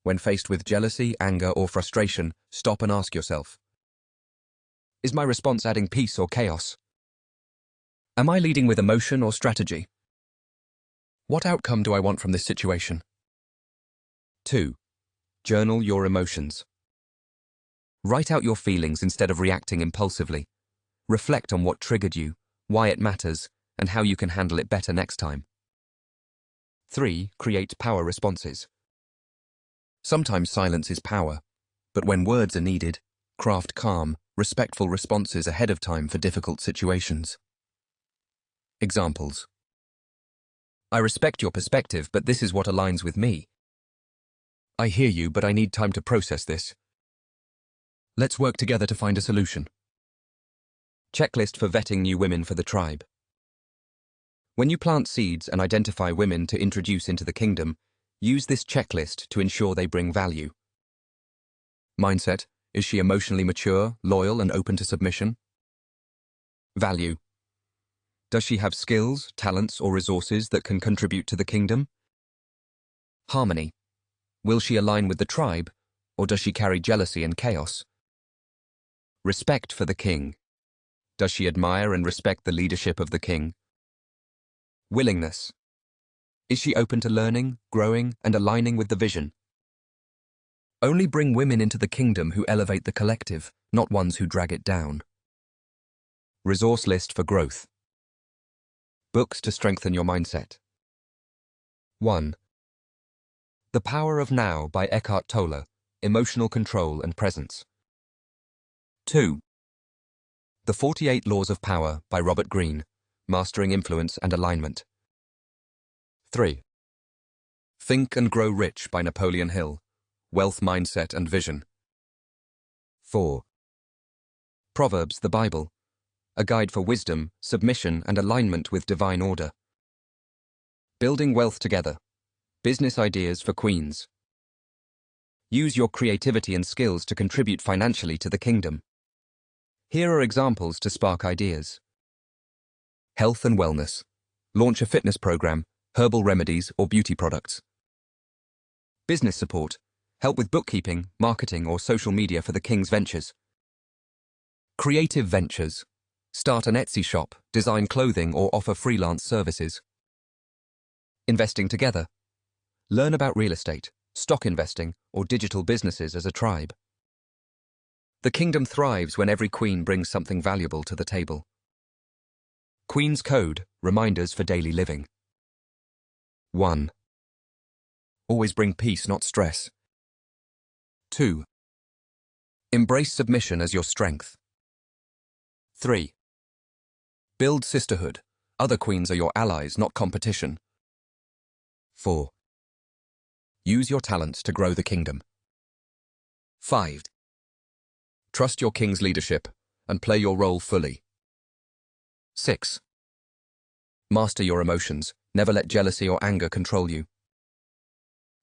When faced with jealousy, anger, or frustration, stop and ask yourself, is my response adding peace or chaos? Am I leading with emotion or strategy? What outcome do I want from this situation? 2. Journal your emotions. Write out your feelings instead of reacting impulsively. Reflect on what triggered you, why it matters, and how you can handle it better next time. 3. Create power responses. Sometimes silence is power, but when words are needed, craft calm, respectful responses ahead of time for difficult situations. Examples. I respect your perspective, but this is what aligns with me. I hear you, but I need time to process this. Let's work together to find a solution. Checklist for vetting new women for the tribe. When you plant seeds and identify women to introduce into the kingdom, use this checklist to ensure they bring value. Mindset: is she emotionally mature, loyal, and open to submission? Value: does she have skills, talents, or resources that can contribute to the kingdom? Harmony: will she align with the tribe, or does she carry jealousy and chaos? Respect for the king: does she admire and respect the leadership of the king? Willingness: is she open to learning, growing, and aligning with the vision? Only bring women into the kingdom who elevate the collective, not ones who drag it down. Resource list for growth. Books to strengthen your mindset. 1. The Power of Now by Eckhart Tolle, Emotional Control and Presence. 2. The 48 Laws of Power by Robert Greene, Mastering Influence and Alignment. 3. Think and Grow Rich by Napoleon Hill, Wealth Mindset and Vision. 4. Proverbs, the Bible, a guide for wisdom, submission, and alignment with divine order. Building Wealth Together, business ideas for queens. Use your creativity and skills to contribute financially to the kingdom. Here are examples to spark ideas. Health and wellness. Launch a fitness program, herbal remedies, or beauty products. Business support. Help with bookkeeping, marketing, or social media for the King's ventures. Creative ventures. Start an Etsy shop, design clothing, or offer freelance services. Investing together. Learn about real estate, stock investing, or digital businesses as a tribe. The kingdom thrives when every queen brings something valuable to the table. Queen's Code, reminders for daily living. 1. Always bring peace, not stress. 2. Embrace submission as your strength. 3. Build sisterhood. Other queens are your allies, not competition. 4. Use your talents to grow the kingdom. 5. Trust your king's leadership and play your role fully. 6. Master your emotions. Never let jealousy or anger control you.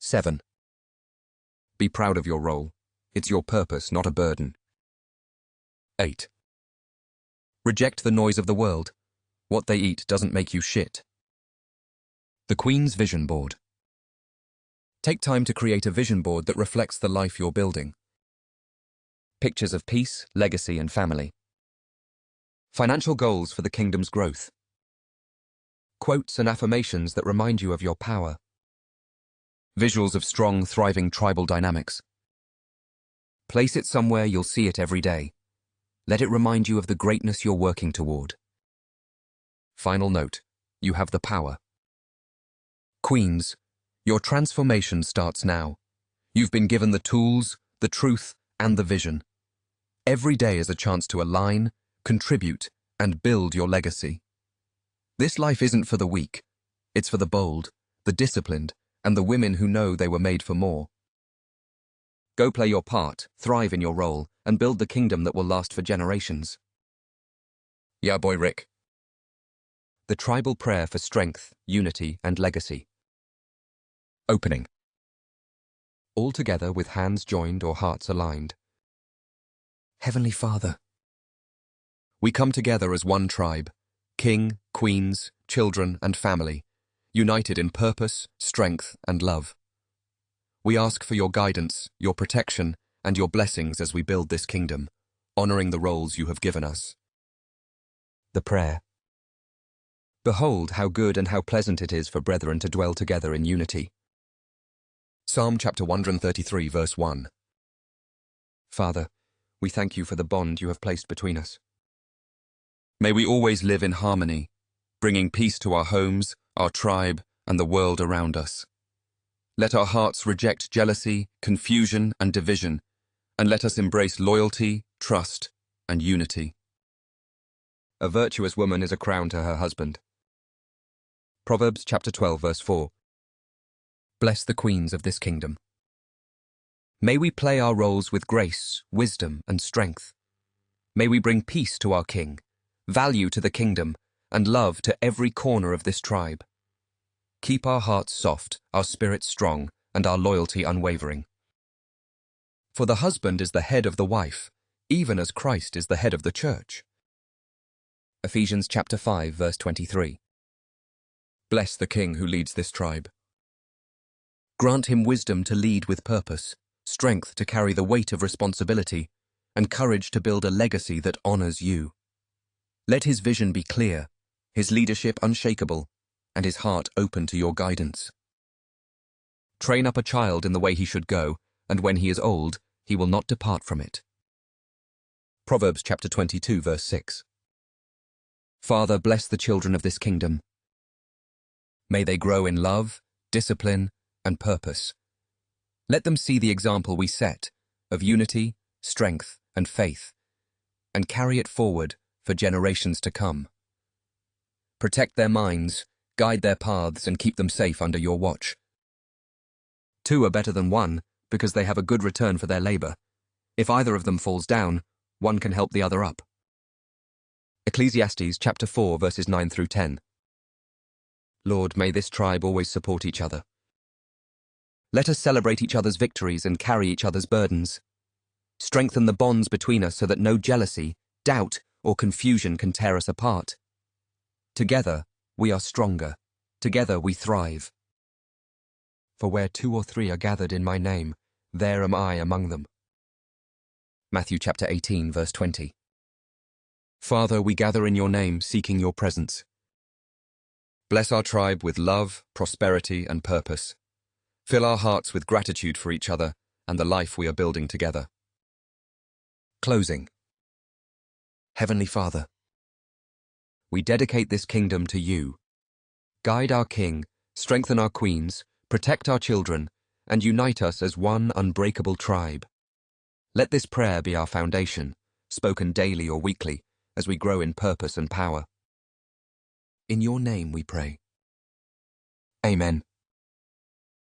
7. Be proud of your role. It's your purpose, not a burden. 8. Reject the noise of the world. What they eat doesn't make you shit. The Queen's Vision Board. Take time to create a vision board that reflects the life you're building. Pictures of peace, legacy, and family. Financial goals for the kingdom's growth. Quotes and affirmations that remind you of your power. Visuals of strong, thriving tribal dynamics. Place it somewhere you'll see it every day. Let it remind you of the greatness you're working toward. Final note: you have the power. Queens, your transformation starts now. You've been given the tools, the truth, and the vision. Every day is a chance to align, contribute, and build your legacy. This life isn't for the weak. It's for the bold, the disciplined, and the women who know they were made for more. Go play your part, thrive in your role, and build the kingdom that will last for generations. Yeah, boy Rick. The Tribal Prayer for Strength, Unity, and Legacy. Opening. All together with hands joined or hearts aligned. Heavenly Father, we come together as one tribe, king, queens, children, and family, united in purpose, strength, and love. We ask for your guidance, your protection, and your blessings as we build this kingdom, honoring the roles you have given us. The prayer. Behold how good and how pleasant it is for brethren to dwell together in unity. Psalm chapter 133, verse 1. Father, we thank you for the bond you have placed between us. May we always live in harmony, bringing peace to our homes, our tribe, and the world around us. Let our hearts reject jealousy, confusion, and division, and let us embrace loyalty, trust, and unity. A virtuous woman is a crown to her husband. Proverbs chapter 12, verse 4. Bless the queens of this kingdom. May we play our roles with grace, wisdom, and strength. May we bring peace to our king, value to the kingdom, and love to every corner of this tribe. Keep our hearts soft, our spirits strong, and our loyalty unwavering. For the husband is the head of the wife, even as Christ is the head of the church. Ephesians chapter 5, verse 23. Bless the king who leads this tribe. Grant him wisdom to lead with purpose, strength to carry the weight of responsibility, and courage to build a legacy that honors you. Let his vision be clear, his leadership unshakable, and his heart open to your guidance. Train up a child in the way he should go, and when he is old, he will not depart from it. Proverbs chapter 22, verse 6. Father, bless the children of this kingdom. May they grow in love, discipline, and purpose. Let them see the example we set of unity, strength, and faith, and carry it forward for generations to come. Protect their minds, guide their paths, and keep them safe under your watch. Two are better than one because they have a good return for their labor. If either of them falls down, one can help the other up. Ecclesiastes chapter 4, verses 9 through 10. Lord, may this tribe always support each other. Let us celebrate each other's victories and carry each other's burdens. Strengthen the bonds between us so that no jealousy, doubt, or confusion can tear us apart. Together, we are stronger. Together, we thrive. For where 2 or 3 are gathered in my name, there am I among them. Matthew chapter 18, verse 20. Father, we gather in your name, seeking your presence. Bless our tribe with love, prosperity, and purpose. Fill our hearts with gratitude for each other and the life we are building together. Closing. Heavenly Father, we dedicate this kingdom to you. Guide our king, strengthen our queens, protect our children, and unite us as one unbreakable tribe. Let this prayer be our foundation, spoken daily or weekly, as we grow in purpose and power. In your name we pray. Amen.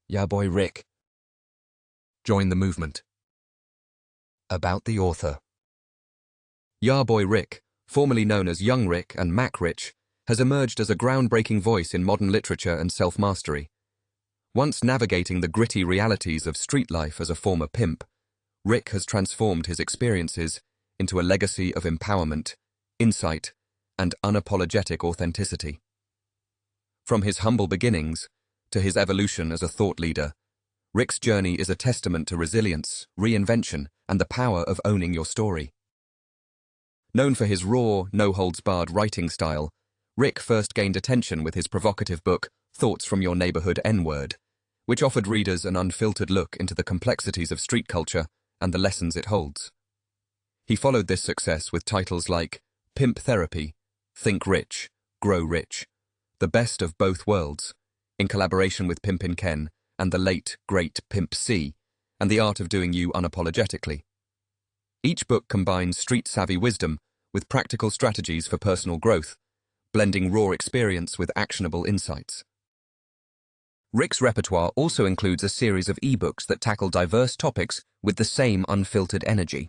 Ya boy Rick. Join the movement. About the author. Ya boy Rick, formerly known as Young Rick and Mac Rich, has emerged as a groundbreaking voice in modern literature and self-mastery. Once navigating the gritty realities of street life as a former pimp, Rick has transformed his experiences into a legacy of empowerment, insight, and unapologetic authenticity. From his humble beginnings to his evolution as a thought leader, Rick's journey is a testament to resilience, reinvention, and the power of owning your story. Known for his raw, no-holds-barred writing style, Rick first gained attention with his provocative book, Thoughts from Your Neighborhood N-Word, which offered readers an unfiltered look into the complexities of street culture and the lessons it holds. He followed this success with titles like Pimp Therapy, Think Rich, Grow Rich, The Best of Both Worlds, in collaboration with Pimpin' Ken and the late, great Pimp C, and The Art of Doing You Unapologetically. Each book combines street-savvy wisdom with practical strategies for personal growth, blending raw experience with actionable insights. Rick's repertoire also includes a series of ebooks that tackle diverse topics with the same unfiltered energy.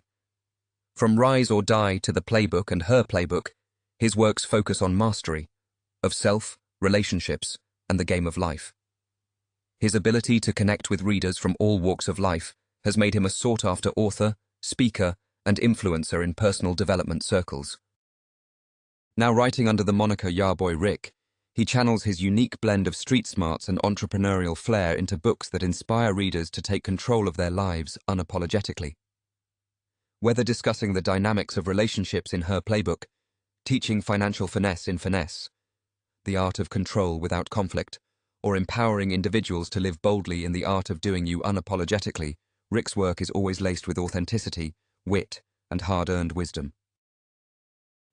From Rise or Die to The Playbook and Her Playbook, his works focus on mastery of self, relationships, and the game of life. His ability to connect with readers from all walks of life has made him a sought-after author, speaker, and influencer in personal development circles. Now writing under the moniker Ya Boy Rick, he channels his unique blend of street smarts and entrepreneurial flair into books that inspire readers to take control of their lives unapologetically. Whether discussing the dynamics of relationships in Her Playbook, teaching financial finesse in Finesse, the art of control without conflict, or empowering individuals to live boldly in the art of doing you unapologetically, Rick's work is always laced with authenticity, wit, and hard-earned wisdom.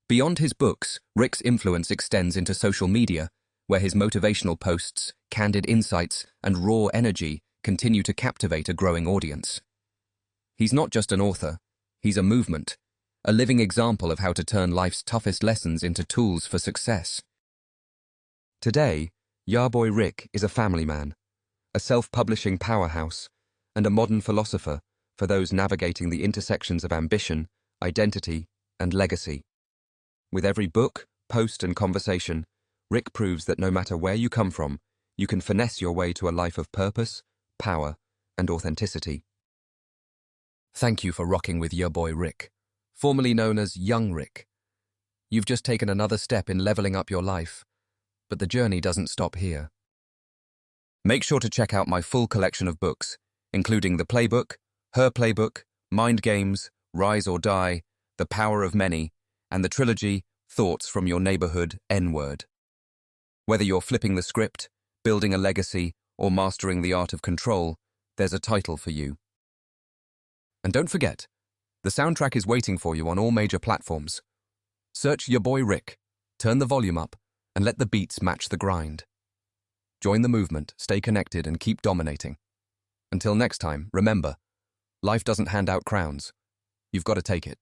Beyond his books, Rick's influence extends into social media, where his motivational posts, candid insights, and raw energy continue to captivate a growing audience. He's not just an author, he's a movement, a living example of how to turn life's toughest lessons into tools for success. Today, Yarboy Rick is a family man, a self-publishing powerhouse, and a modern philosopher for those navigating the intersections of ambition, identity, and legacy. With every book, post, and conversation, Rick proves that no matter where you come from, you can finesse your way to a life of purpose, power, and authenticity. Thank you for rocking with your boy Rick, formerly known as Young Rick. You've just taken another step in leveling up your life, but the journey doesn't stop here. Make sure to check out my full collection of books, including The Playbook, Her Playbook, Mind Games, Rise or Die, The Power of Many, and the trilogy Thoughts from Your Neighborhood N-Word. Whether you're flipping the script, building a legacy, or mastering the art of control, there's a title for you. And don't forget, the soundtrack is waiting for you on all major platforms. Search Your Boy Rick, turn the volume up, and let the beats match the grind. Join the movement, stay connected, and keep dominating. Until next time, remember, life doesn't hand out crowns. You've got to take it.